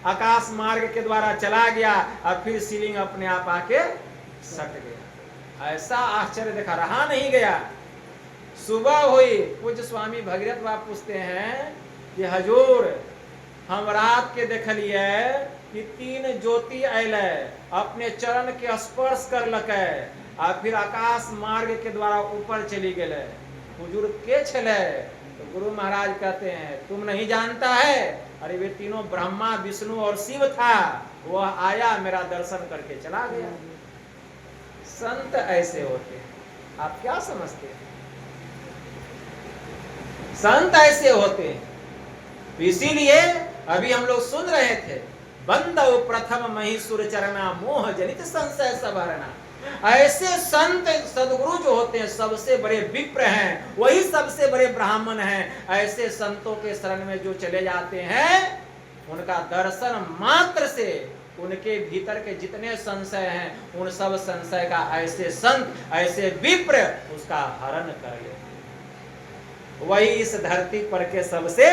[SPEAKER 2] आकाश मार्ग के द्वारा चला गया, और फिर सीलिंग अपने आप आके सट गया। ऐसा आश्चर्य देखा, रहा नहीं गया। सुबह हुई, पूज्य स्वामी भगीरथ बाबा पूछते हैं कि हजूर हम रात के देखलिए कि 3 ज्योति अयले, अपने चरण के स्पर्श करलकै, आ फिर आकाश मार्ग के द्वारा ऊपर चली गए। हुजूर के छले? तो गुरु महाराज कहते हैं तुम नहीं जानता है, अरे वे तीनों ब्रह्मा विष्णु और शिव था, वह आया मेरा दर्शन करके चला गया। संत ऐसे होते हैं, आप क्या समझते हैं? संत ऐसे होते हैं। इसीलिए अभी हम लोग सुन रहे थे, बंदव प्रथम महिषुर चरना मोह जनित संशय सबहरना। ऐसे संत सदगुरु जो होते हैं सबसे बड़े विप्र हैं, वही सबसे बड़े ब्राह्मण हैं। ऐसे संतों के शरण में जो चले जाते हैं, उनका दर्शन मात्र से उनके भीतर के जितने संशय हैं, उन सब संशय का ऐसे संत, ऐसे विप्र उसका हरण कर लेते हैं। वही इस धरती पर के सबसे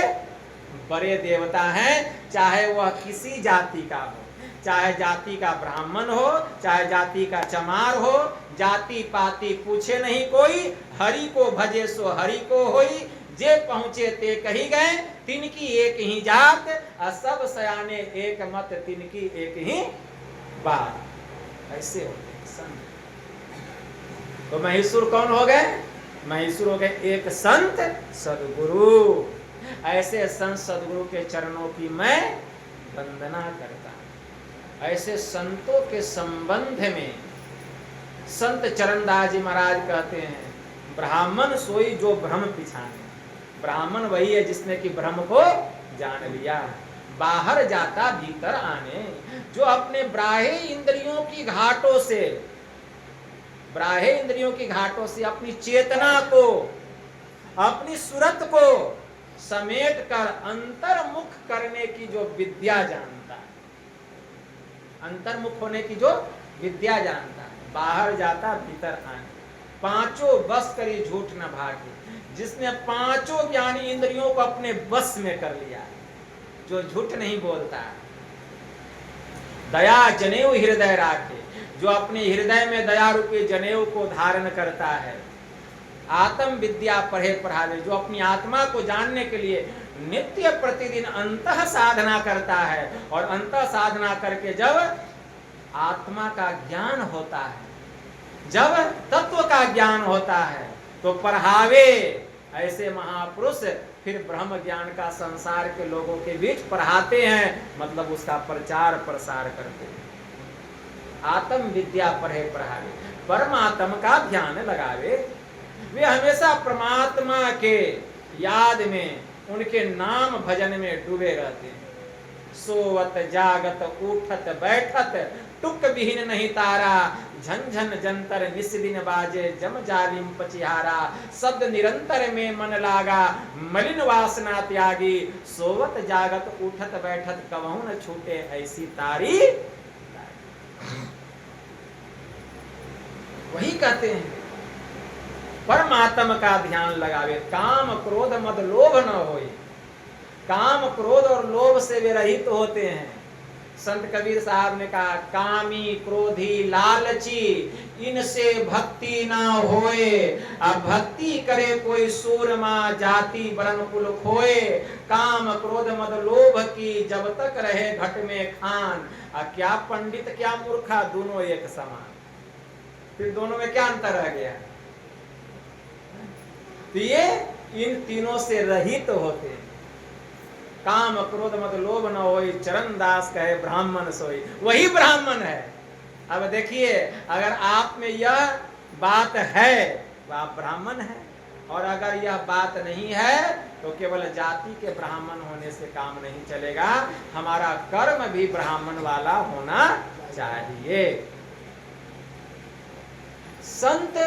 [SPEAKER 2] बड़े देवता हैं, चाहे वह किसी जाति का हो, चाहे जाति का ब्राह्मण हो, चाहे जाति का चमार हो, जाति पाति पूछे नहीं कोई, हरि को भजे सो हरि को होई, जे पहुंचे ते कही गए, तिनकी एक ही जात, सब सयाने एक मत, तिनकी एक ही बात। ऐसे होते हैं संत। तो महिषुर कौन हो गए? महिषुर हो गए एक संत सदगुरु। ऐसे संत सदगुरु के चरणों की मैं वंदना करता हूं। ऐसे संतों के संबंध में संत चरणदास जी महाराज कहते हैं, ब्राह्मण सोई जो भ्रम पिछाने। ब्राह्मण वही है जिसने कि भ्रम को जान लिया। बाहर जाता भीतर आने। जो अपने बाह्य इंद्रियों की घाटों से, बाह्य इंद्रियों की घाटों से अपनी चेतना को, अपनी सुरत को समेट कर अंतर्मुख करने की जो विद्या जानता है, अंतर्मुख होने की जो विद्या जानता है, बाहर जाता भीतर आने, पांचों बस करी झूठ न भागे। जिसने पांचों ज्ञानी इंद्रियों को अपने बस में कर लिया, जो झूठ नहीं बोलता, दया जनेऊ हृदय राखे, जो अपने हृदय में दया रूपी जनेऊ को धारण करता है, आत्म विद्या पढ़े पढ़ावे, जो अपनी आत्मा को जानने के लिए नित्य प्रतिदिन अंतः साधना करता है, और अंतः साधना करके जब आत्मा का ज्ञान होता है, जब तत्व का ज्ञान होता है, तो पढ़ावे। ऐसे महापुरुष फिर ब्रह्म ज्ञान का संसार के लोगों के बीच पढ़ाते हैं, मतलब उसका प्रचार प्रसार करते हैं। आत्म विद्या पढ़े पढ़ावे, परमात्मा का ध्यान लगावे। वे हमेशा परमात्मा के याद में, उनके नाम भजन में डूबे रहते हैं। सोवत जागत उठत बैठत टुक विहीन नहीं तारा, झंझन जंतर निस्दिन बाजे जम जालिम पचिहारा। शब्द निरंतर में मन लागा मलिन वासना त्यागी, सोवत जागत उठत बैठत कबहू न छूटे ऐसी तारी। वही कहते हैं परमात्मा का ध्यान लगावे, काम क्रोध मद लोभ न होए। काम क्रोध और लोभ से वे रहित होते हैं। संत कबीर साहब ने कहा, कामी क्रोधी लालची इनसे भक्ति ना होए। अब भक्ति करे कोई सूरमा जाति वर्ण कुल खोए। काम क्रोध मद लोभ की जब तक रहे घट में खान। क्या पंडित क्या मूर्खा दोनों एक समान। फिर दोनों में क्या अंतर रह गया? तो ये इन तीनों से रहित होते हैं। काम क्रोध मद लोभ न होई, चरण दास कहे ब्राह्मण सोई। वही ब्राह्मण है। अब देखिए, अगर आप में यह बात है तो आप ब्राह्मण है, और अगर यह बात नहीं है तो केवल जाति के ब्राह्मण होने से काम नहीं चलेगा। हमारा कर्म भी ब्राह्मण वाला होना चाहिए। संत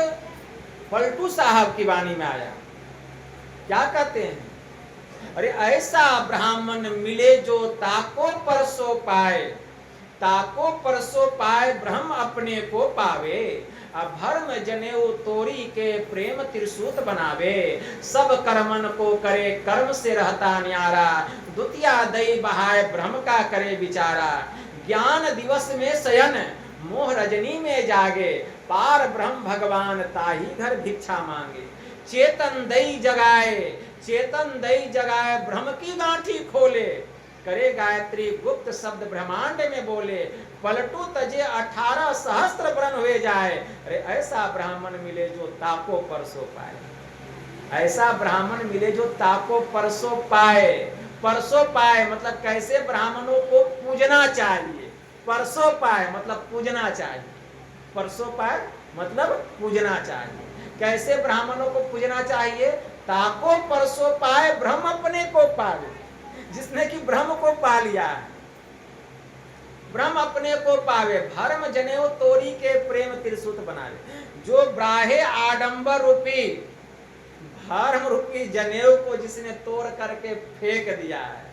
[SPEAKER 2] पलटू साहब की वाणी में आया, क्या कहते हैं? अरे ऐसा ब्राह्मण मिले जो ताको परसो पाए, ताको परसो पाए ब्रह्म अपने को पावे। अब धर्म जनेऊ तोरी के प्रेम त्रिसूत बनावे। सब कर्मन को करे कर्म से रहता न्यारा। द्वितीया दई बहाए ब्रह्म का करे विचारा। ज्ञान दिवस में शयन मोह रजनी में जागे। पार ब्रह्म भगवान ताही घर भिक्षा मांगे। चेतन दई जगाए, चेतन दई जगाए ब्रह्म की गांठी खोले। करे गायत्री गुप्त शब्द ब्रह्मांड में बोले। पलटू तजे 18 सहस्त्र वर्ण हुए जाए। अरे ऐसा ब्राह्मण मिले जो ताको परसो पाए। ऐसा ब्राह्मण मिले जो ताको परसो पाए। परसो पाए मतलब कैसे ब्राह्मणों को पूजना चाहिए। परसो पाए मतलब पूजना चाहिए। परसो पाए मतलब पूजना चाहिए। कैसे ब्राह्मणों को पूजना चाहिए? ताको परसो पाए ब्रह्म अपने को पावे। जिसने कि ब्रह्म को पा लिया है, ब्रह्म अपने को पावे। धर्म जनेऊ तोरी के प्रेम त्रिसूत बनावे। जो ब्राहे आडंबर रूपी धर्म रूपी जनेऊ को जिसने तोड़ करके फेंक दिया है,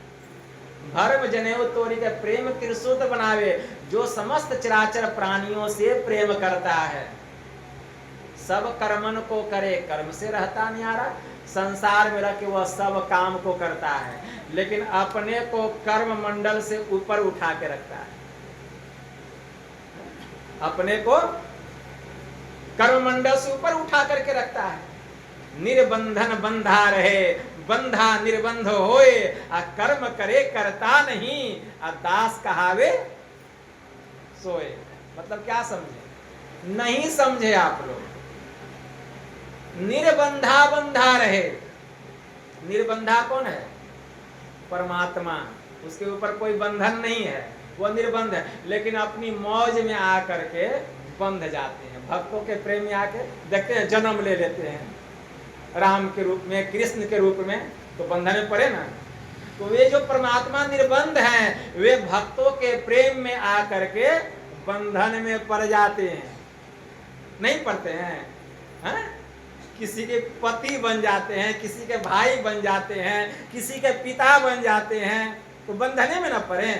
[SPEAKER 2] धर्म जनेऊ तोरी के प्रेम त्रिसूत बनावे। जो समस्त चराचर प्राणियों से प्रेम करता है, सब कर्मन को करे कर्म से रहता न्यारा। संसार में रह के वह सब काम को करता है, लेकिन अपने को कर्म मंडल से ऊपर उठा के रखता है। अपने को कर्म मंडल से ऊपर उठा करके रखता है। निर्बंधन बंधा रहे, बंधा निर्बंध होए। आ कर्म करे करता नहीं, आ दास कहावे सोए। मतलब क्या समझे? नहीं समझे आप लोग। निर्बंधा बंधा रहे। निर्बंधा कौन है? परमात्मा। उसके ऊपर कोई बंधन नहीं है, वो निर्बंध है। लेकिन अपनी मौज में आकर के बंध जाते हैं। भक्तों के प्रेम में आके देखते हैं, जन्म ले लेते हैं राम के रूप में, कृष्ण के रूप में, तो बंधन में पड़े ना। तो वे जो परमात्मा निर्बंध हैं वे भक्तों के प्रेम में आकर के बंधन में पड़ जाते हैं, नहीं पड़ते हैं, हैं? किसी के पति बन जाते हैं, किसी के भाई बन जाते हैं, किसी के पिता बन जाते हैं, तो बंधने में न पड़े।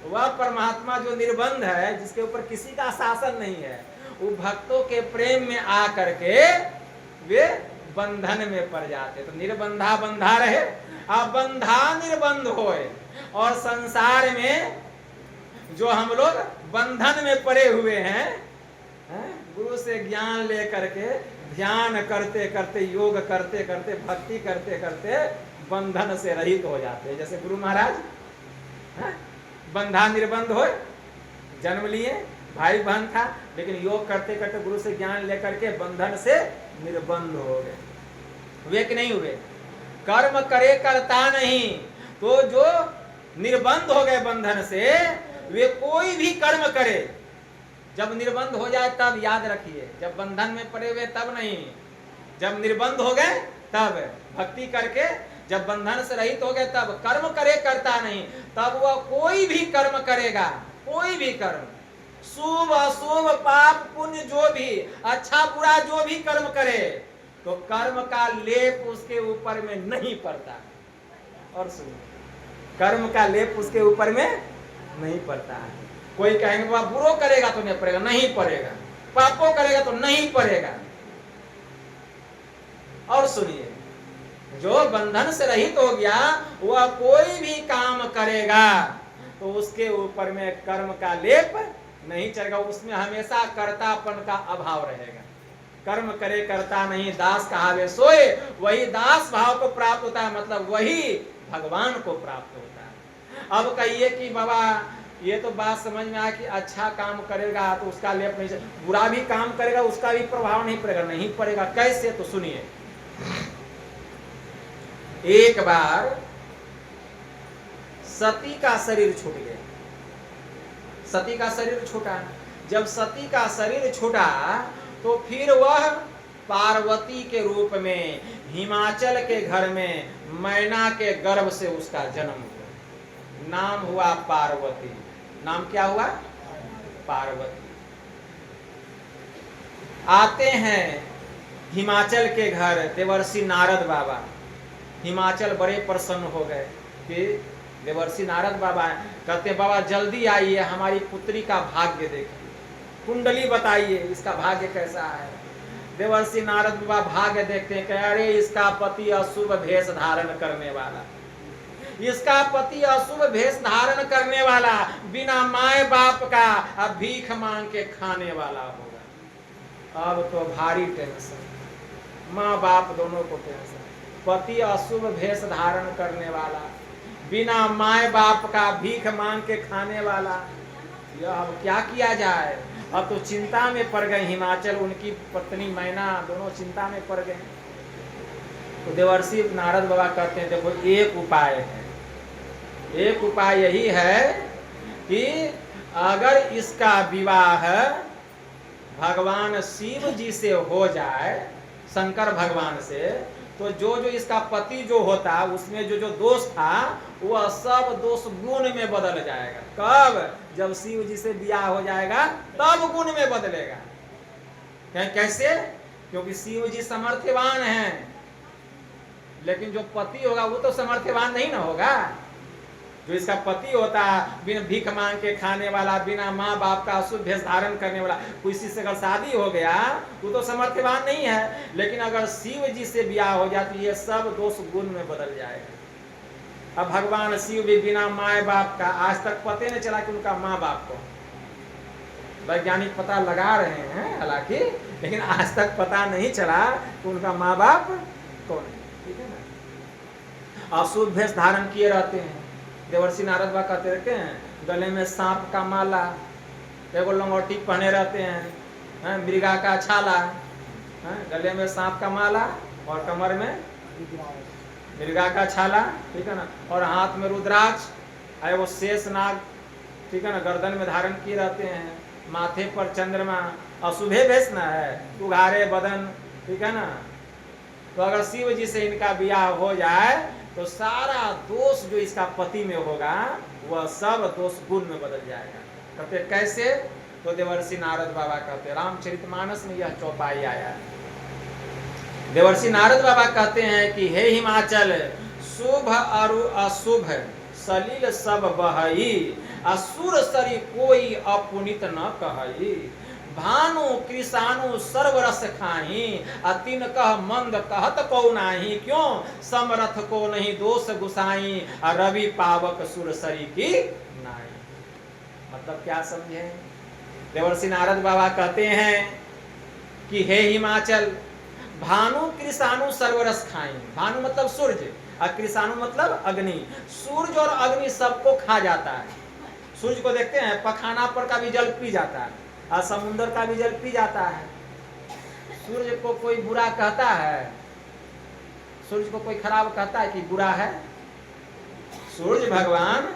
[SPEAKER 2] वह परमात्मा जो निर्बंध है, जिसके ऊपर किसी का शासन नहीं है, वो भक्तों के प्रेम में आ करके वे बंधन में पड़ जाते। तो निर्बंधा बंधा रहे, अब बंधा निर्बंध होए। और संसार में जो हम लोग बंधन में पड़े हुए हैं, गुरु से ज्ञान लेकर के ध्यान करते करते, योग करते करते, भक्ति करते करते बंधन से रहित हो जाते हैं। जैसे गुरु महाराज बंधा निर्बंध हो, जन्म लिए, भाई बहन था, लेकिन योग करते करते गुरु से ज्ञान लेकर के बंधन से निर्बंध हो गए। वे कि नहीं हुए? कर्म करे करता नहीं, तो जो निर्बंध हो गए बंधन से, वे कोई भी कर्म करे, जब निर्बंध हो जाए तब याद रखिए, जब बंधन में पड़े हुए तब नहीं, जब निर्बंध हो गए तब भक्ति करके, जब बंधन से रहित हो गए तब कर्म करे करता नहीं, तब वह कोई भी कर्म करेगा, कोई भी कर्म, शुभ अशुभ पाप पुण्य जो भी, अच्छा बुरा जो भी कर्म करे, तो कर्म का लेप उसके ऊपर में नहीं पड़ता। और सुनिए, कर्म का लेप उसके ऊपर में नहीं पड़ता है। कोई कहेंगे वह बुरो करेगा तो नहीं पड़ेगा, नहीं पड़ेगा, पापों करेगा तो नहीं पड़ेगा। और सुनिए, जो बंधन से रहित हो गया, वह कोई भी काम करेगा तो उसके ऊपर में कर्म का लेप नहीं चढ़ेगा, उसमें हमेशा कर्तापन का अभाव रहेगा। कर्म करे करता नहीं, दास कहावे सोए, वही दास भाव को प्राप्त होता है, मतलब वही भगवान को प्राप्त होता है। अब कहिए कि बाबा ये तो बात समझ में आया कि अच्छा काम करेगा तो उसका लेप नहीं, बुरा भी काम करेगा उसका भी प्रभाव नहीं पड़ेगा, नहीं पड़ेगा। कैसे? तो सुनिए, एक बार सती का शरीर छूट गया, सती का शरीर छूटा। जब सती का शरीर छूटा तो फिर वह पार्वती के रूप में हिमाचल के घर में मैना के गर्भ से उसका जन्म हुआ, नाम हुआ पार्वती। नाम क्या हुआ? पार्वती। आते हैं हिमाचल के घर देवर्षि नारद बाबा, हिमाचल बड़े प्रसन्न हो गए कि देवर्षि नारद बाबा कहते बाबा जल्दी आइए, हमारी पुत्री का भाग्य देखिए, कुंडली बताइए इसका भाग्य कैसा है। देवर्षि नारद बाबा भाग्य देखते हैं, कह अरे इसका पति अशुभ भेष धारण करने वाला, इसका पति अशुभ भेष धारण करने वाला, बिना माए बाप का अब भीख मांग के खाने वाला होगा। अब तो भारी टेंशन, माँ बाप दोनों को टेंशन, पति अशुभ भेष धारण करने वाला, बिना माए बाप का भीख मांग के खाने वाला, यह अब क्या किया जाए। अब तो चिंता में पड़ गए हिमाचल, उनकी पत्नी मैना दोनों चिंता में पड़ गए। तो देवर्षि नारद बाबा कहते हैं देखो एक उपाय है, एक उपाय यही है कि अगर इसका विवाह भगवान शिव जी से हो जाए, शंकर भगवान से, तो जो जो इसका पति जो होता उसमें जो जो दोष था वह सब दोष गुण में बदल जाएगा। कब? जब शिव जी से ब्याह हो जाएगा तब गुण में बदलेगा। कैसे? क्योंकि शिव जी समर्थवान हैं, लेकिन जो पति होगा वो तो समर्थवान नहीं ना होगा। जो इसका पति होता बिना भीख मांग के खाने वाला, बिना माँ बाप का अशुभ भेष धारण करने वाला, किसी से अगर शादी हो गया वो तो समर्थवान नहीं है, लेकिन अगर शिव जी से ब्याह हो जाए तो ये सब दोष गुण में बदल जाएगा। अब भगवान शिव भी बिना माँ बाप का, आज तक पता नहीं चला कि उनका माँ बाप को, वैज्ञानिक पता लगा रहे हैं हालांकि, लेकिन आज तक पता नहीं चला कि उनका माँ बाप कौन है। ठीक है ना? अशुभ भेष धारण किए रहते हैं। देवर्षि नारद बाबा कहते रहते हैं गले में सांप का माला, एगो लंगोटी पहने रहते हैं, मृगा का छाला, गले में सांप का माला और कमर में मृगा का छाला, ठीक है ना, और हाथ में रुद्राक्ष, वो शेष नाग, ठीक है ना, गर्दन में धारण किए रहते हैं, माथे पर चंद्रमा, अशुभे भेष न है, उघारे बदन, ठीक है ना, तो अगर शिव जी से इनका विवाह हो जाए तो सारा दोष जो इसका पति में होगा वह सब दोष गुण में बदल जाएगा। कहते कैसे? तो देवर्षि नारद बाबा कहते, रामचरितमानस में यह चौपाई आया है। देवर्षि नारद बाबा कहते हैं कि हे हिमाचल, शुभ अरु अशुभ सलिल सब बहई, असुर सरी कोई अपुनित न कहई। भानु कृषाणु सर्वरस खाही, अतिन कह मंद कहत को नाही। क्यों? समरथ को नहीं दोष गुसाई, रवि पावक सुरसरी की नाई। मतलब क्या समझे? देवर्षि नारद बाबा कहते हैं कि हे हिमाचल, भानु कृषाणु सर्वरस खाई। भानु मतलब सूर्य और कृषाणु मतलब अग्नि। सूर्य और अग्नि सबको खा जाता है। सूर्य को देखते हैं, पखाना पर का भी जल पी जाता है और समुद्र का भी जल पी जाता है। सूर्य को कोई बुरा कहता है? सूर्य को कोई खराब कहता है कि बुरा है? सूर्य भगवान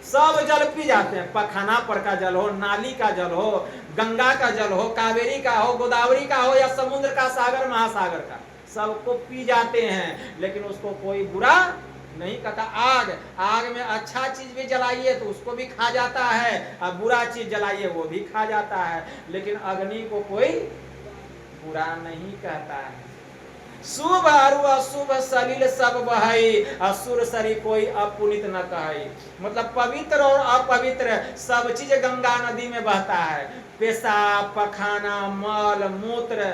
[SPEAKER 2] सब जल पी जाते हैं। पखाना पर का जल हो, नाली का जल हो, गंगा का जल हो, कावेरी का हो, गोदावरी का हो या समुद्र का, सागर महासागर का, सबको पी जाते हैं। लेकिन उसको कोई बुरा नहीं कहता। आग में अच्छा चीज भी जलाइए तो उसको भी खा जाता है, और बुरा चीज जलाइए वो भी खा जाता है। लेकिन अग्नि को कोई बुरा नहीं कहता है। शुभ अरु अशुभ सलिल सब बहई, असुर सरी कोई अपुनित न कहई। मतलब पवित्र और अपवित्र सब चीज गंगा नदी में बहता है। पेशाब, पखाना, मल मूत्र,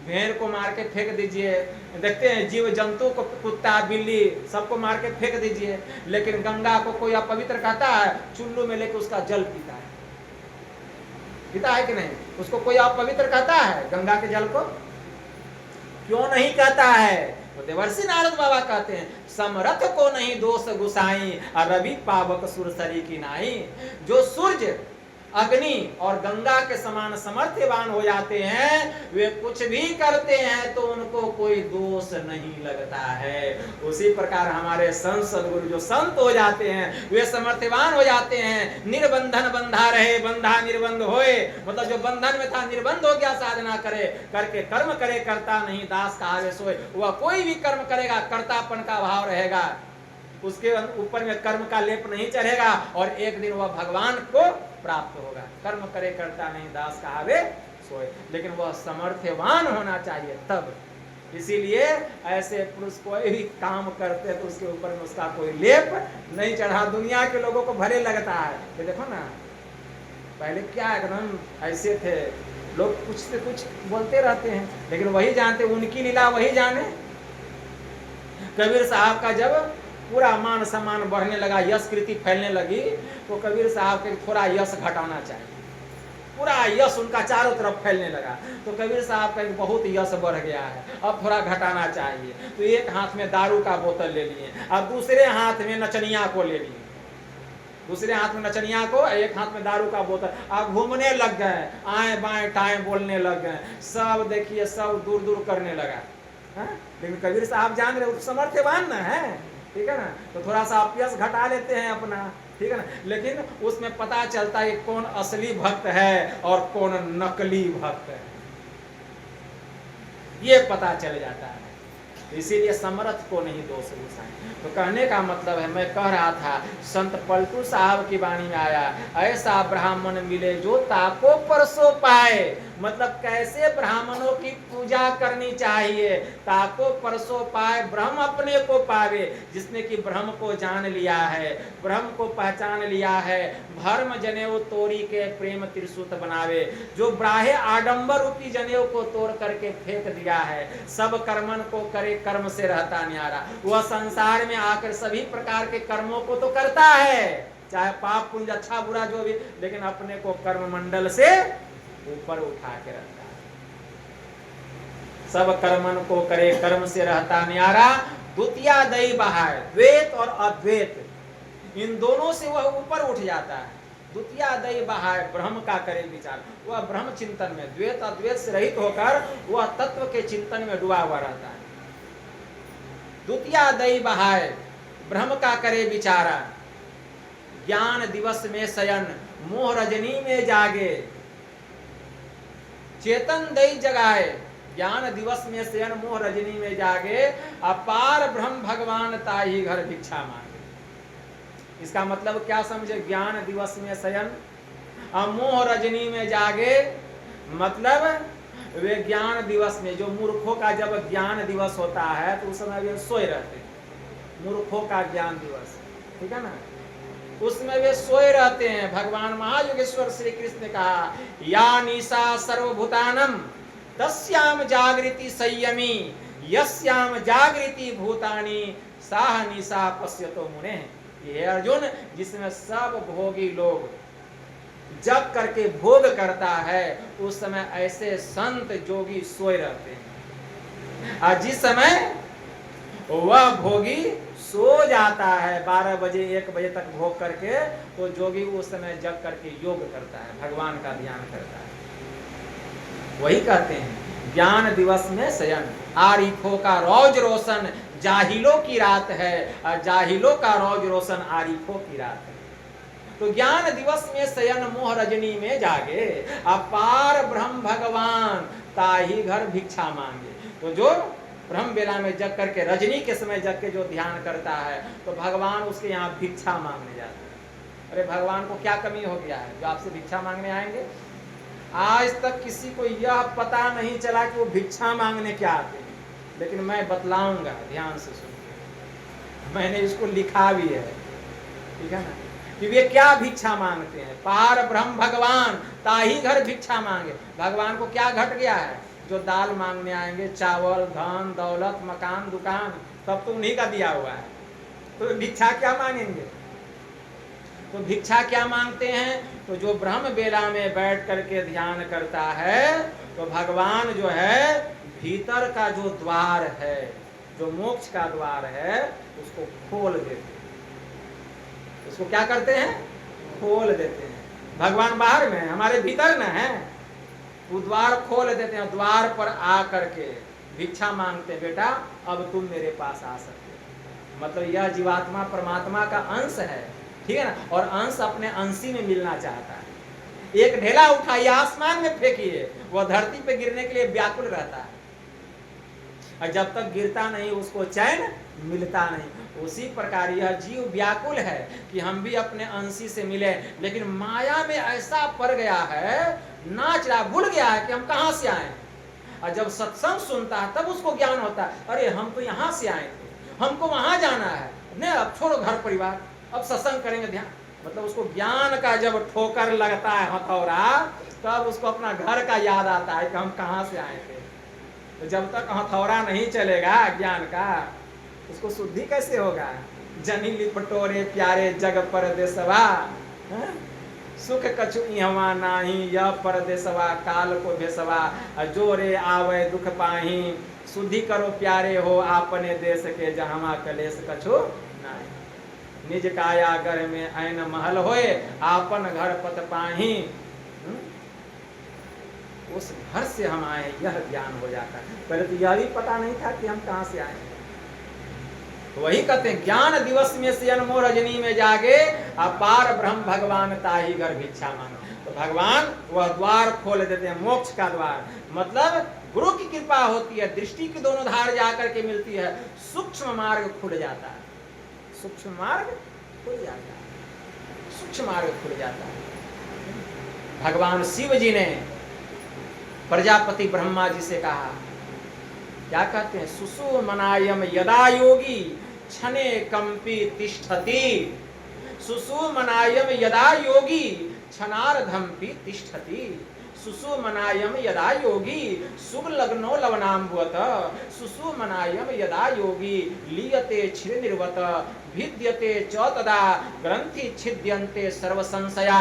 [SPEAKER 2] भेड़ को मार के फेंक दीजिए, देखते हैं जीव जंतु को, कुत्ता बिल्ली सबको मार के फेंक दीजिए, लेकिन गंगा को कोई अपवित्र कहता है? चुल्लू में लेके उसका जल पीता है कि नहीं? उसको कोई अपवित्र कहता है गंगा के जल को? क्यों नहीं कहता है? तो देवर्षि नारद बाबा कहते हैं, समरथ को नहीं दोष गुसाई, रवि पावक सुरसरी की नाई। जो सूर्य, अग्नि और गंगा के समान समर्थवान हो जाते हैं, वे कुछ भी करते हैं तो उनको कोई दोष नहीं लगता है। उसी प्रकार हमारे संत सद्गुरु जो संत हो जाते हैं वे समर्थवान हो जाते हैं। निर्बंधन बंधा रहे, बंधा निर्बंध होए। मतलब जो बंधन में था निर्बंध हो गया, साधना करे, करके कर्म करे, करता नहीं दास कहावे सोए। वह कोई भी कर्म करेगा कर्तापन का भाव रहेगा, उसके ऊपर में कर्म का लेप नहीं चढ़ेगा और एक दिन वह भगवान को प्राप्त होगा। कर्म करे करता नहीं दास कहावे सोए। लेकिन वह समर्थवान होना चाहिए तब। इसीलिए ऐसे पुरुष कोई भी काम करते हैं तो उसके ऊपर में उसका कोई लेप नहीं चढ़ा। दुनिया के लोगों को भले लगता है कि देखो ना, पहले क्या एकदम ऐसे थे, लोग कुछ से कुछ बोलते रहते हैं, लेकिन वही जानते, उनकी लीला वही जाने। कबीर साहब का जब पूरा मान सम्मान बढ़ने लगा, यश कृति फैलने लगी, तो कबीर साहब के थोड़ा यश घटाना चाहिए। पूरा यश उनका चारों तरफ फैलने लगा, तो कबीर साहब का बहुत यश बढ़ गया है, अब थोड़ा घटाना चाहिए। तो एक हाथ में दारू का बोतल ले लिए, अब दूसरे हाथ में नचनिया को ले लिए, दूसरे हाथ में नचनिया को, एक हाथ में दारू का बोतल। अब घूमने लग गए, आए बाएं टाएं बोलने लग गए, सब देखिए सब दूर दूर करने लगा। लेकिन कबीर साहब जान रहे समर्थवान न है, ठीक है ना, तो थोड़ा सा अपयश घटा लेते हैं अपना, ठीक है ना। लेकिन उसमें पता चलता है कौन असली भक्त है और कौन नकली भक्त है, ये पता चल जाता है। इसीलिए समर्थ को नहीं दोष गुसाएं। तो कहने का मतलब है, मैं कह रहा था संत पलटू साहब की वाणी में आया, ऐसा ब्राह्मण मिले जो ताको परसो पाए। मतलब कैसे ब्राह्मणों की पूजा करनी चाहिए, ताको परसो पाए, ब्रह्म अपने को पावे। जिसने कि ब्रह्म को जान लिया है, ब्रह्म को पहचान लिया है, भर्म जनेऊ तोरी के प्रेम त्रिसूत बनावे। जो ब्राहे आडंबर रूपी जनेऊ को तोड़ करके फेंक दिया है, सब कर्मन को करे कर्म से रहता न्यारा। वह संसार में आकर सभी प्रकार के कर्मों को तो करता है, चाहे पाप पुण्य अच्छा बुरा जो भी, लेकिन अपने को कर्म मंडल से ऊपर उठा के रखता है। सब कर्मन को करे कर्म से रहता न्यारा, द्वितीया दई बहाय, द्वैत और अद्वैत इन दोनों से वह ऊपर उठ जाता है। द्वितीया दई बहाय, ब्रह्म का करे विचार, वह ब्रह्म चिंतन में, द्वैत अद्वैत से रहित होकर वह तत्व के चिंतन में डूबा हुआ रहता है। द्वितीया दई बहाय, ब्रह्म का करे विचारा, ज्ञान दिवस में शयन, मोह रजनी में जागे, चेतन दई जगाए, ज्ञान दिवस में शयन मोह रजनी में जागे, अपार ब्रह्म भगवान ताही घर भिक्षा मांगे। इसका मतलब क्या समझे? ज्ञान दिवस में शयन, मोह रजनी में जागे, मतलब वे ज्ञान दिवस में, जो मूर्खों का जब ज्ञान दिवस होता है तो उस समय वे सोए रहते हैं, मूर्खों का ज्ञान दिवस, ठीक है ना, उसमें वे सोए रहते हैं। भगवान महायोगेश्वर श्री कृष्ण ने कहा, या निशा सर्वभूतानम तस्याम जागृति संयमी, यस्याम जागृति भूतानि साह निशा पश्यतो मुने। ये अर्जुन, जिसमें सब भोगी लोग जग करके भोग करता है, उस समय ऐसे संत जोगी सोए रहते हैं। और जिस समय वह भोगी सो जाता है 12 बजे 1 बजे तक भोग करके, तो जोगी उस समय जग करके योग करता है, भगवान का ध्यान करता है। वही कहते हैं ज्ञान दिवस में शयन, आरिफों का रौज रोशन जाहिलों की रात है, और जाहिलों का रौज रोशन आरिफों की रात है। तो ज्ञान दिवस में शयन मोह रजनी में जागे, अपार ब्रह्म भगवान ताही घर भिक्षा मांगे। तो जो ब्रह्म बेला में जग करके, रजनी के समय जग के जो ध्यान करता है, तो भगवान उसके यहाँ भिक्षा मांगने जाते हैं। अरे भगवान को क्या कमी हो गया है जो आपसे भिक्षा मांगने आएंगे? आज तक किसी को यह पता नहीं चला कि वो भिक्षा मांगने क्या आते हैं, लेकिन मैं बतलाऊंगा, ध्यान से सुनिए। मैंने इसको लिखा भी है, ठीक है ना, कि वे क्या भिक्षा मांगते हैं। पार ब्रह्म भगवान ताही घर भिक्षा मांगे। भगवान को क्या घट गया है? जो दाल मांगने आएंगे, चावल, धन, दौलत, मकान, दुकान, तब तो उन्हीं का दिया हुआ है, तो भिक्षा क्या मांगेंगे? तो भिक्षा क्या मांगते हैं? तो जो ब्रह्म बेला में बैठ करके ध्यान करता है, तो भगवान जो है भीतर का जो द्वार है, जो मोक्ष का द्वार है, उसको खोल देते हैं। उसको क्या करते हैं? खोल देते हैं। भगवान बाहर में, हमारे भीतर न है, वो द्वार खोल देते हैं। द्वार पर आ करके भिक्षा मांगते हैं, बेटा अब तुम मेरे पास आ सकते हो। मतलब यह जीवात्मा परमात्मा का अंश है, ठीक है ना, और अंश अपने अंशी में मिलना चाहता है। एक ढेला उठाइए, आसमान में फेंकिए, वह धरती पे गिरने के लिए व्याकुल रहता है, और जब तक गिरता नहीं उसको चैन मिलता नहीं। उसी प्रकार यह जीव व्याकुल है कि हम भी अपने अंशी से मिले, लेकिन माया में ऐसा पड़ गया है, नाच रहा, भूल गया है कि हम कहाँ से आए। और जब सत्संग सुनता है तब उसको ज्ञान होता है, अरे हम तो यहाँ से आए थे, हमको वहां जाना है, नहीं अब छोड़ो घर परिवार, अब सत्संग करेंगे, ध्यान। मतलब उसको ज्ञान का जब ठोकर लगता है, हथौड़ा, तब उसको अपना घर का याद आता है कि हम कहाँ से आए थे। तो जब तक हथौड़ा नहीं चलेगा ज्ञान का, उसको शुद्धि कैसे होगा? जनी लिपटोरे प्यारे जग परदेसवा, सुख कछु इहवा नाही, यह परदेसवा काल को भेसवा, जोरे आवे दुख पाही, शुद्धि करो प्यारे हो आपने देश के, जहाँ कलेश कछु नाही। निज काया घर में ऐन महल होए, आपन घर पत पाही। उस घर से हम आए, यह ज्ञान हो जाता है। पहले तो यह भी पता नहीं था कि हम कहाँ से आए। तो वही कहते हैं ज्ञान दिवस में शयन मोह रजनी में जागे, अपार ब्रह्म भगवान ताही घर भिक्षा मांगे। तो भगवान वह द्वार खोल देते हैं, मोक्ष का द्वार। मतलब गुरु की कृपा होती है, दृष्टि की दोनों धार जाकर के मिलती है, सूक्ष्म मार्ग खुल जाता है, सूक्ष्म मार्ग खुल जाता है, सूक्ष्म मार्ग खुल जाता है। भगवान शिव जी ने प्रजापति ब्रह्मा जी से कहा, क्या कहते हैं? सुषुम्नायम यदा योगी क्षणे कंपी तिष्ठति, सुषुम्नायम यदा योगी क्षणार्धम्पि तिष्ठति, सुषुम्नायम यदा योगी शुभ लग्नो लवनाम्बुवत, सुषुम्नायम यदा योगी लीयते क्षीर निर्वत, भिद्यते च तदा ग्रंथि छिद्यन्ते सर्व संशया,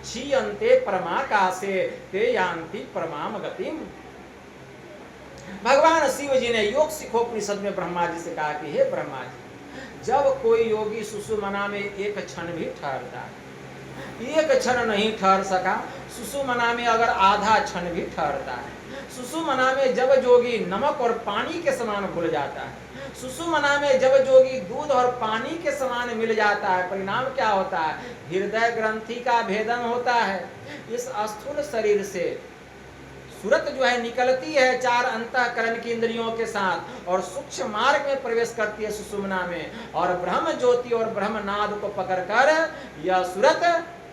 [SPEAKER 2] क्षीयन्ते परमाकाशे ते यान्ति परमाम गतिम। भगवान शिव जी ने योग सिखोपनिषद में ब्रह्मा जी से कहा कि हे ब्रह्मा जी, जब कोई योगी सुषुम्ना में एक क्षण भी ठहरता है, एक क्षण नहीं ठहर सका, सुषुम्ना में अगर आधा क्षण भी ठहरता है, सुषुम्ना में जब जोगी नमक और पानी के समान घुल जाता है, सुषुम्ना में जब जोगी दूध और पानी के समान मिल जाता है, परिणाम क्या होता है? हृदय ग्रंथि का भेदन होता है। इस स्थूल शरीर से सूरत जो है निकलती है 4 अंतःकरण की इंद्रियों के साथ और सूक्ष्म मार्ग में प्रवेश करती है सुषुम्ना में, और ब्रह्म ज्योति और ब्रह्म नाद को पकड़कर यह सूरत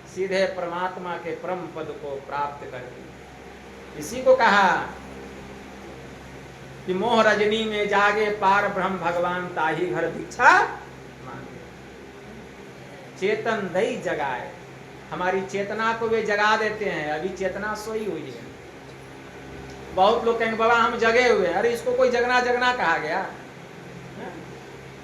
[SPEAKER 2] सीधे परमात्मा के परम पद को प्राप्त करती है। इसी को कहा कि मोह रजनी में जागे पार ब्रह्म भगवान ताही घर भिक्षा मांगे। चेतन दई जगाए, हमारी चेतना को वे जगा देते हैं। अभी चेतना सोई हुई है। बहुत लोग कहेंगे बाबा हम जगे हुए, अरे इसको कोई जगना जगना कहा गया?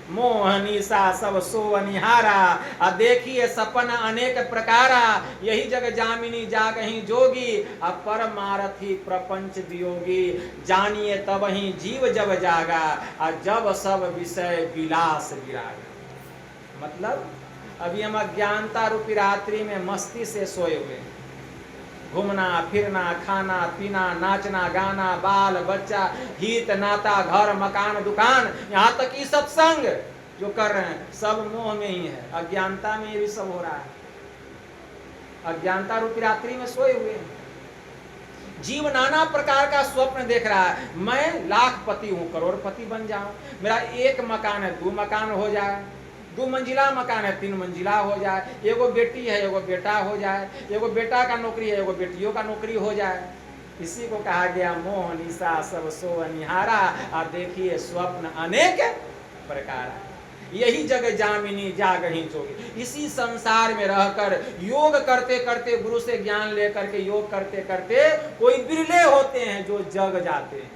[SPEAKER 2] मोह निशा सब सो अनिहारा, अब देखिए सपन अनेक प्रकारा, यही जग जामिनी जागही जोगी, अब परमारथी प्रपंच वियोगी, जानिए तब ही जीव जब जागा, और जब सब विषय विलास विरागा। मतलब अभी हम अज्ञानता रूपी रात्रि में मस्ती से सोए हुए, घूमना फिरना खाना पीना नाचना गाना बाल बच्चा हित नाता घर मकान दुकान यहाँ तक कि सत्संग जो कर रहे हैं सब मोह में ही है, अज्ञानता में ये भी सब हो रहा है। अज्ञानता रूपी रात्रि में सोए हुए जीव नाना प्रकार का स्वप्न देख रहा है, मैं लाखपति हूँ करोड़पति बन जाऊं, मेरा एक मकान है 2 मकान हो जाए, 2 मंजिला मकान है 3 मंजिला हो जाए, एगो बेटी है एगो बेटा हो जाए, एगो बेटा का नौकरी है एगो बेटियों का नौकरी हो जाए। इसी को कहा गया मोह निशा सब सो अनिहारा, और देखिए स्वप्न अनेक प्रकार, यही जग जामिनी जागही जोगी। इसी संसार में रहकर योग करते करते गुरु से ज्ञान लेकर के योग करते करते कोई बिरले होते हैं जो जग जाते हैं,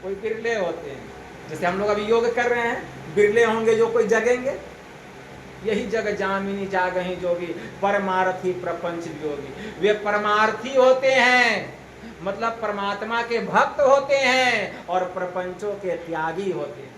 [SPEAKER 2] कोई बिरले होते हैं। जैसे हम लोग अभी योग कर रहे हैं, बिरले होंगे जो कोई जगेंगे। यही जग जामिनी जागही जोगी, परमार्थी प्रपंच योगी। वे परमार्थी होते हैं, मतलब परमात्मा के भक्त होते हैं, और प्रपंचों के त्यागी होते हैं।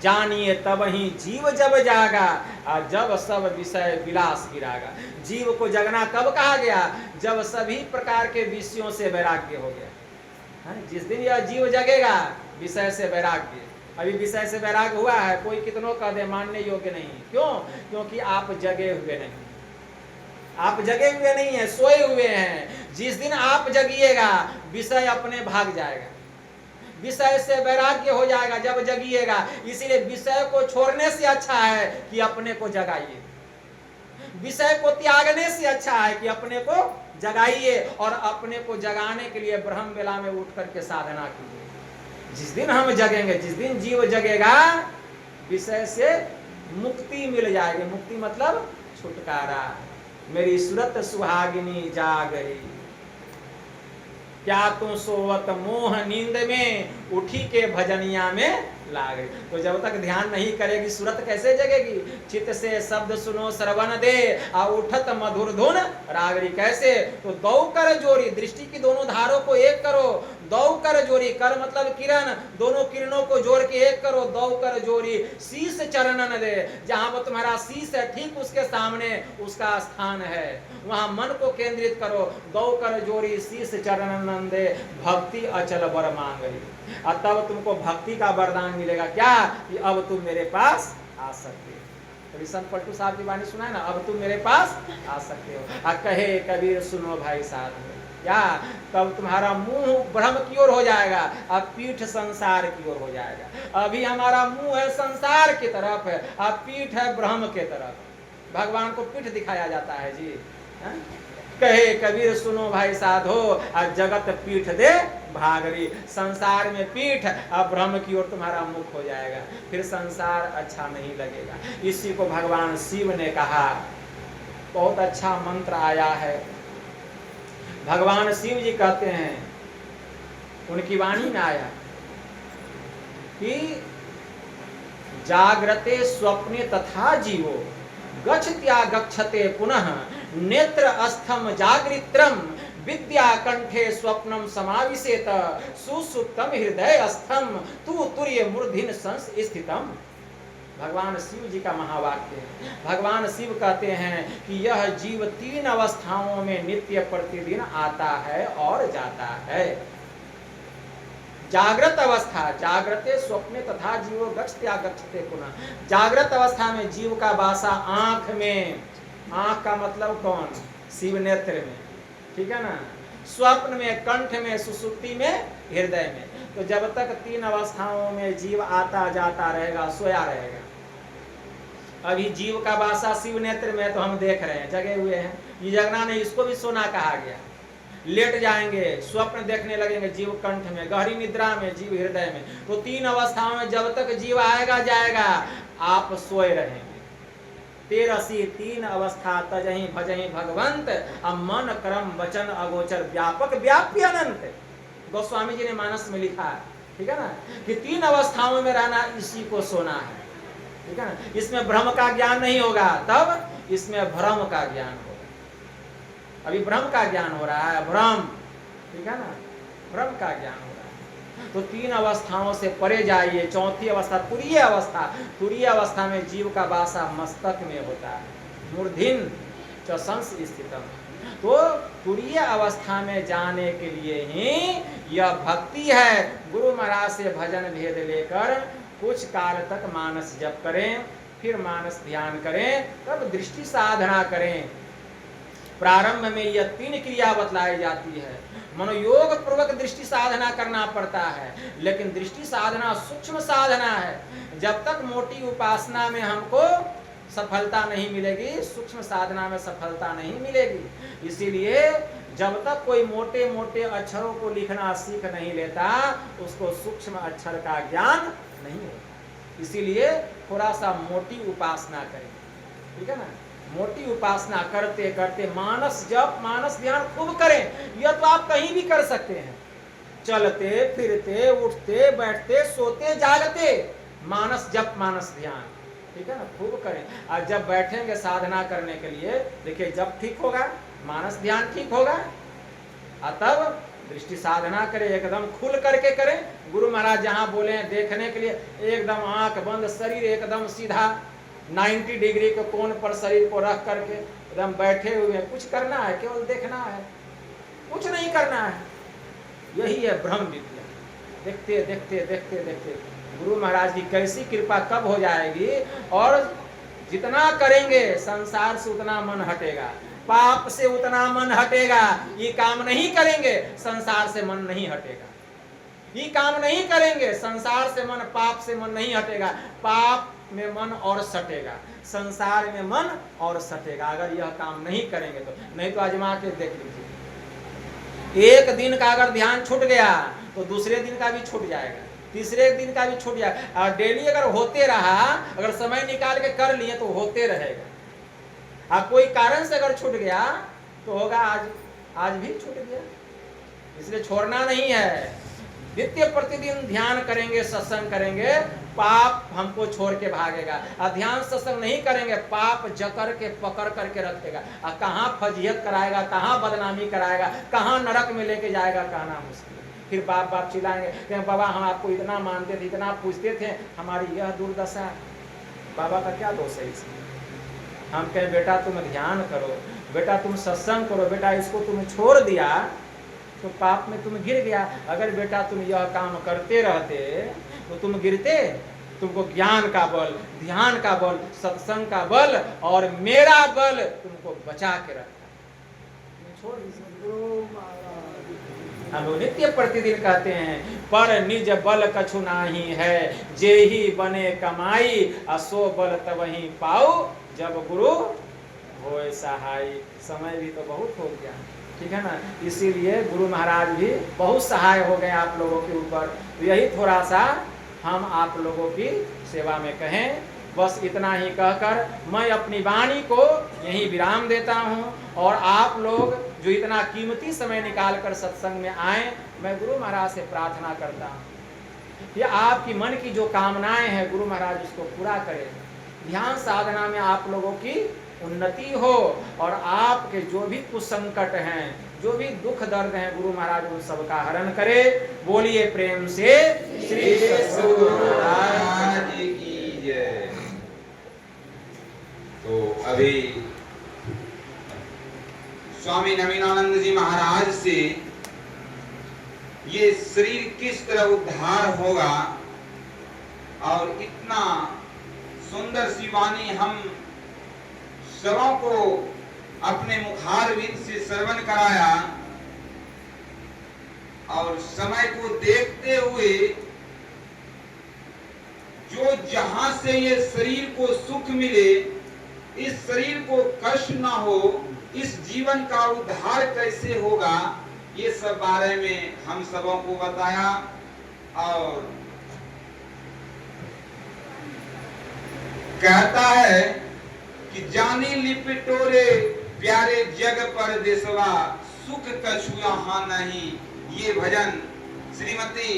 [SPEAKER 2] जानिए तब ही जीव जब जागा, और जब सब विषय विलास गिरागा। जीव को जगना कब कहा गया? जब सभी प्रकार के विषयों से वैराग्य हो गया। जिस दिन यह जीव जगेगा विषय से वैराग्य, अभी विषय से वैराग्य हुआ है, कोई कितनों कह दे मानने योग्य नहीं। क्यों? क्योंकि आप जगे हुए नहीं, आप जगे हुए नहीं है, सोए हुए हैं। जिस दिन आप जगिएगा विषय अपने भाग जाएगा, विषय से वैराग्य हो जाएगा जब जगिएगा। इसीलिए विषय को छोड़ने से अच्छा है कि अपने को जगाइए, विषय को त्यागने से अच्छा है कि अपने को जगाइए, और अपने को जगाने के लिए ब्रह्म बेला में उठ करके साधना कीजिए। जिस दिन हम जगेंगे, जिस दिन जीव जगेगा, विषय से मुक्ति मिल जाएगी। मुक्ति मतलब छुटकारा। मेरी सूरत सुहागिनी जाग गई, क्या तू सोवत मोह नींद में, उठी के भजनिया में लागे। तो जब तक ध्यान नहीं करेगी सूरत कैसे जगेगी? चित्त से शब्द सुनो श्रवण दे, आ उठत मधुर धुन रागरी। कैसे? तो दौ कर जोड़ी, दृष्टि की दोनों धारों को एक करो। दौ कर जोड़ी, कर मतलब किरण, दोनों किरणों को जोड़ के एक करो। दौ कर जोड़ी शीश चरणन दे, जहां पर तुम्हारा शीश है ठीक उसके सामने उसका स्थान है, वहां मन को केंद्रित करो। दौ कर जोड़ी शीश चरणन दे, भक्ति अचल वर मांग रही। और तब तुमको भक्ति का वरदान मिलेगा। क्या? कि अब तुम मेरे पास आ सकते हो। कभी संत पलटू साहब की वाणी सुना है ना, अब तुम मेरे पास आ सकते हो। कहे कबीर सुनो भाई साथ में, क्या? तब तुम्हारा मुंह ब्रह्म की ओर हो जाएगा, अब पीठ संसार की ओर हो जाएगा। अभी हमारा मुंह है संसार की तरफ है, अब पीठ है ब्रह्म के तरफ। भगवान को पीठ दिखाया जाता है जी। कहे कबीर सुनो भाई साधो, और जगत पीठ दे भागरी। संसार में पीठ, अब ब्रह्म की ओर तुम्हारा मुख हो जाएगा, फिर संसार अच्छा नहीं लगेगा। इसी को भगवान शिव ने कहा, बहुत अच्छा मंत्र आया है। भगवान शिव जी कहते हैं, उनकी वाणी में आया कि जाग्रते स्वप्ने तथा जीवो गच्छत्या गच्छते पुनः, नेत्र अस्थम जागृत्रम विद्या कंठे स्वप्नम समाविशेत, सुसुप्तम हृदय अस्थम तू तुर्य मूर्धिन संस्थितम। भगवान शिव जी का महावाक्य है। भगवान शिव कहते हैं कि यह जीव 3 अवस्थाओं में नित्य प्रतिदिन आता है और जाता है। जागृत अवस्था, जागृते स्वप्ने तथा जीवो गच्छत्या गच्छते पुनः। जागृत अवस्था में जीव का वासा आंख में, आंख का मतलब कौन? शिव नेत्र में, ठीक है ना। स्वप्न में, कंठ में, सुसुप्ति में, हृदय में। तो जब तक 3 अवस्थाओं में जीव आता जाता रहेगा, सोया रहेगा। अभी जीव का वासा शिव नेत्र में तो हम देख रहे हैं, जगे हुए हैं, ये जगना नहीं, इसको भी सोना कहा गया। लेट जाएंगे, स्वप्न देखने लगेंगे, जीव कंठ में, गहरी निद्रा में, जीव हृदय में। तो 3 अवस्थाओं में जब तक जीव आएगा जाएगा, आप सोए रहेंगे। 3 अवस्था तजहि भजहि भगवंत, अब मन कर्म वचन अगोचर व्यापक व्याप्य अनंत। गोस्वामी जी ने मानस में लिखा है, ठीक है ना, कि 3 अवस्थाओं में रहना, इसी को सोना है, ठीक है ना। इसमें भ्रम का ज्ञान नहीं होगा, तब इसमें भ्रम का ज्ञान होगा। अभी भ्रम का ज्ञान हो रहा है, भ्रम, ठीक है ना, भ्रम का ज्ञान हो रहा है। तो 3 अवस्थाओं से परे जाइए। 4थी अवस्था तुरीय अवस्था। तुरीय अवस्था में जीव का वासा मस्तक में होता है, मूर्धिन च संस स्थितम। तो तुरीय अवस्था में जाने के लिए ही यह भक्ति है। गुरु महाराज से भजन भेद लेकर कुछ काल तक मानस जप करें, फिर मानस ध्यान करें, तब दृष्टि साधना करें। प्रारंभ में यह 3 क्रिया बतलाई जाती है। मनोयोग पूर्वक दृष्टि साधना करना पड़ता है, लेकिन दृष्टि साधना सूक्ष्म साधना है। जब तक मोटी उपासना में हमको सफलता नहीं मिलेगी, सूक्ष्म साधना में सफलता नहीं मिलेगी। इसीलिए जब तक कोई मोटे मोटे अक्षरों को लिखना सीख नहीं लेता, उसको सूक्ष्म अक्षर का ज्ञान नहीं होता। इसीलिए थोड़ा सा मोटी उपासना करें, ठीक है ना। मोटी उपासना करते करते मानस जप, मानस ध्यान खूब करें। यह तो आप कहीं भी कर सकते हैं, चलते फिरते, उठते बैठते, सोते जागते, मानस जप मानस ध्यान, ठीक है ना, खूब करें। और जब बैठेंगे साधना करने के लिए, देखिए जब ठीक होगा, मानस ध्यान ठीक होगा, तब दृष्टि साधना करें, एकदम खुल करके करें। गुरु महाराज जहाँ बोले हैं देखने के लिए, एकदम आंख बंद, शरीर एकदम सीधा 90 डिग्री के कोण पर शरीर को रख करके एकदम बैठे हुए। कुछ करना है, केवल देखना है, कुछ नहीं करना है। यही है ब्रह्म विद्या। देखते देखते देखते देखते गुरु महाराज की कैसी कृपा कब हो जाएगी। और जितना करेंगे संसार से उतना मन हटेगा, पाप से उतना मन हटेगा। ये काम नहीं करेंगे, संसार से मन नहीं हटेगा। ये काम नहीं करेंगे, संसार से मन, पाप से मन नहीं हटेगा। पाप में मन और सटेगा, संसार में मन और सटेगा, अगर यह काम नहीं करेंगे तो। नहीं तो आजमा के देख लीजिए, एक दिन का अगर ध्यान छूट गया तो दूसरे दिन का भी छूट जाएगा, तीसरे दिन का भी छूट जाएगा। और डेली अगर होते रहा, अगर समय निकाल के कर लिए तो होते रहेगा। और कोई कारण से अगर छूट गया तो होगा आज भी छूट गया। इसलिए छोड़ना नहीं है। नित्य प्रतिदिन ध्यान करेंगे, सत्संग करेंगे, पाप हमको छोड़ के भागेगा। और ध्यान सत्संग नहीं करेंगे, पाप जकड़ के पकड़ करके रखेगा। और कहाँ फजीहत कराएगा, कहाँ बदनामी कराएगा, कहाँ नरक में लेके जाएगा, कहना मुश्किल। फिर बाप बाप चिल्लाएंगे कि बाबा हम आपको इतना मानते थे, इतना पूछते थे, हमारी यह दुर्दशा। बाबा का क्या दोष है इसमें? हम कहें बेटा तुम ध्यान करो, बेटा तुम सत्संग करो, बेटा इसको तुम छोड़ दिया तो पाप में तुम गिर गया। अगर बेटा तुम यह काम करते रहते तो तुम गिरते। तुमको ज्ञान का बल, ध्यान का बल, सत्संग का बल और मेरा बल तुमको बचा के रखा। छोड़ हम नित्य प्रतिदिन कहते हैं, पर निज बल कछु नाही है, जे ही बने कमाई, असो बल तब ही पाऊ, जब गुरु होए सहाय। समय भी तो बहुत हो गया, ठीक है ना। इसीलिए गुरु महाराज भी बहुत सहाय हो गए आप लोगों के ऊपर। तो यही थोड़ा सा हम आप लोगों की सेवा में कहें। बस इतना ही कहकर मैं अपनी वाणी को यहीं विराम देता हूँ। और आप लोग जो इतना कीमती समय निकाल कर सत्संग में आए, मैं गुरु महाराज से प्रार्थना करता हूँ कि आपकी मन की जो कामनाएं हैं गुरु महाराज उसको पूरा करें। ध्यान साधना में आप लोगों की उन्नति हो और आपके जो भी कुछ संकट हैं, जो भी दुख दर्द हैं, गुरु महाराज उन सबका हरण करे। बोलिए प्रेम से श्री सद्गुरु महाराज की जय।
[SPEAKER 1] तो अभी स्वामी नवीनानंद जी महाराज से ये शरीर किस तरह उद्धार होगा और इतना सुंदर सी वाणी हम सबों को अपने मुखारविंद से श्रवण कराया। और समय को देखते हुए जो जहां से ये शरीर को सुख मिले, इस शरीर को कष्ट ना हो, इस जीवन का उद्धार कैसे होगा, ये सब बारे में हम सबों को बताया। और कहता है कि जानी लिपिटोरे प्यारे जग पर देशवा, सुख कछु यहाँ नहीं। ये भजन श्रीमती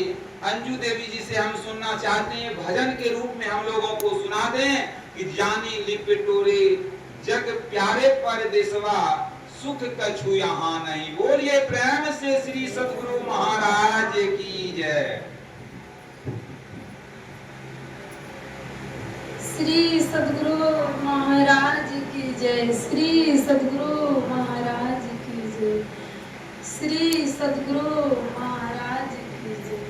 [SPEAKER 1] अंजू देवी जी से हम सुनना चाहते हैं, भजन के रूप में हम लोगों को सुना दें कि जानी लिपिटोरे जग प्यारे पर देशवा, सुख कछु यहाँ नहीं। बोलिए प्रेम से श्री सद्गुरु महाराज की जय।
[SPEAKER 3] श्री सद्गुरु महाराज की जय। श्री सद्गुरु महाराज की जय। श्री सद्गुरु महाराज की जय।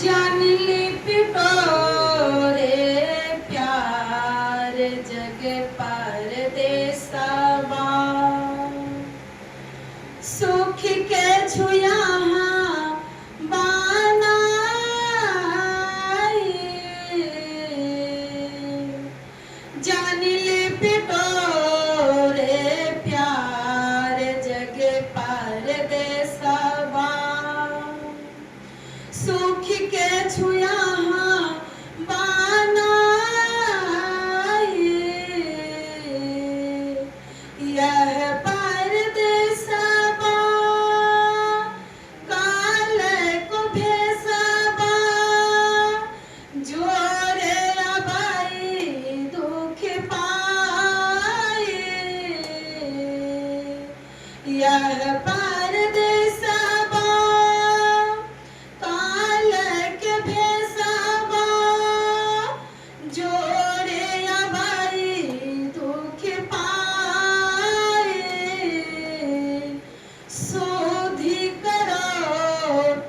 [SPEAKER 3] जान लिपिटोरे प्यार जग पर देसवा, सुख के छुया बाना, जान लिपिटोरे प्यार जग पर देसवा, सुख के छुया बाना, यह परदेसवा काल को भेसवा, जोरे अबाई दुख पाए, यह परदेसवा काल के भेसवा, जोरे अबाई दुख पाए, सोधी करो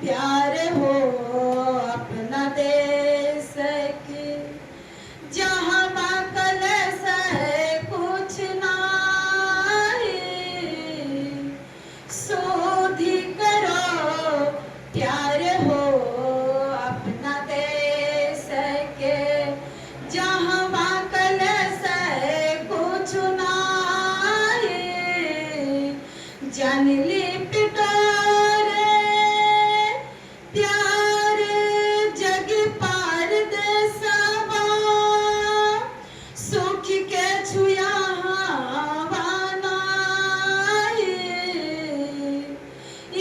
[SPEAKER 3] प्यार हो अपना देश के, जहाँ बाकल से कुछ नाई, सोधी करो प्यार हो अपना देश के, जहाँ बाकल से कुछ नाई, जान लिपिटोरे प्यार जग पार देसवा, सुख के छुया बानाई,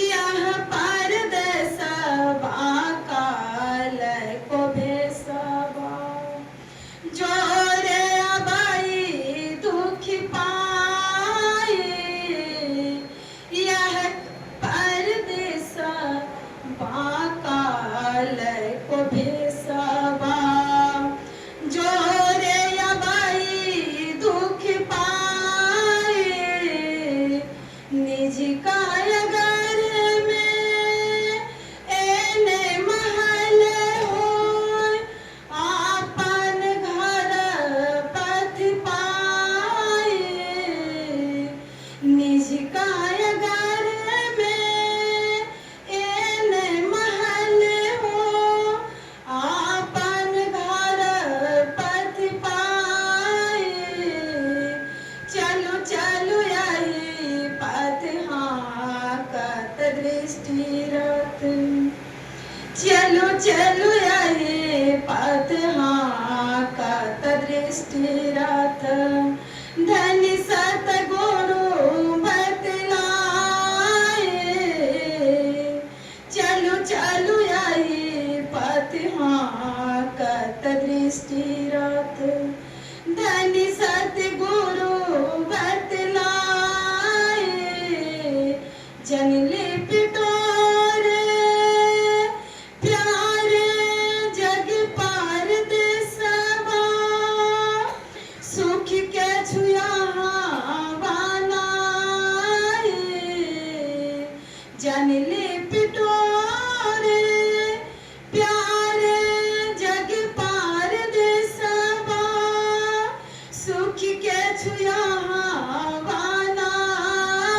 [SPEAKER 3] यह परदेसवा काल को भेसवा, जोरे अबाई दुख पाए, यह परदेसवा काल को भेसवा, जोरे अबाई दुख पाए, निज कायगर में एने महल होय, आपन घर पथ पाए, निज कायगर में एने महल हो, आपन घर पथ पाए, चलो चलो यही पथ हाकत दृष्टि रथ, चलो चलो यही पथ हाकत दृष्टि रथ, धनि सतगुरु बतलाए, चलो चलो यही पथ हाकत दृष्टि रथ, धनि सतगुरु बतलाए, जन लिपिटोरे प्यार जग पार देसवा, सुख के छुया बानाई, जन लिपिटोरे प्यार जग पार देसवा, सुख के छुया बानाई,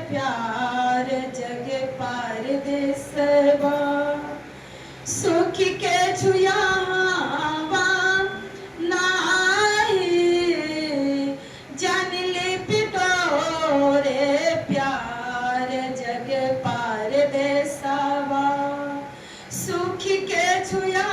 [SPEAKER 3] प्यार जग पार देसवा सुख के छुयावा नाही जान ले पिटोरे प्यार जग पार देसवा सुख के छुया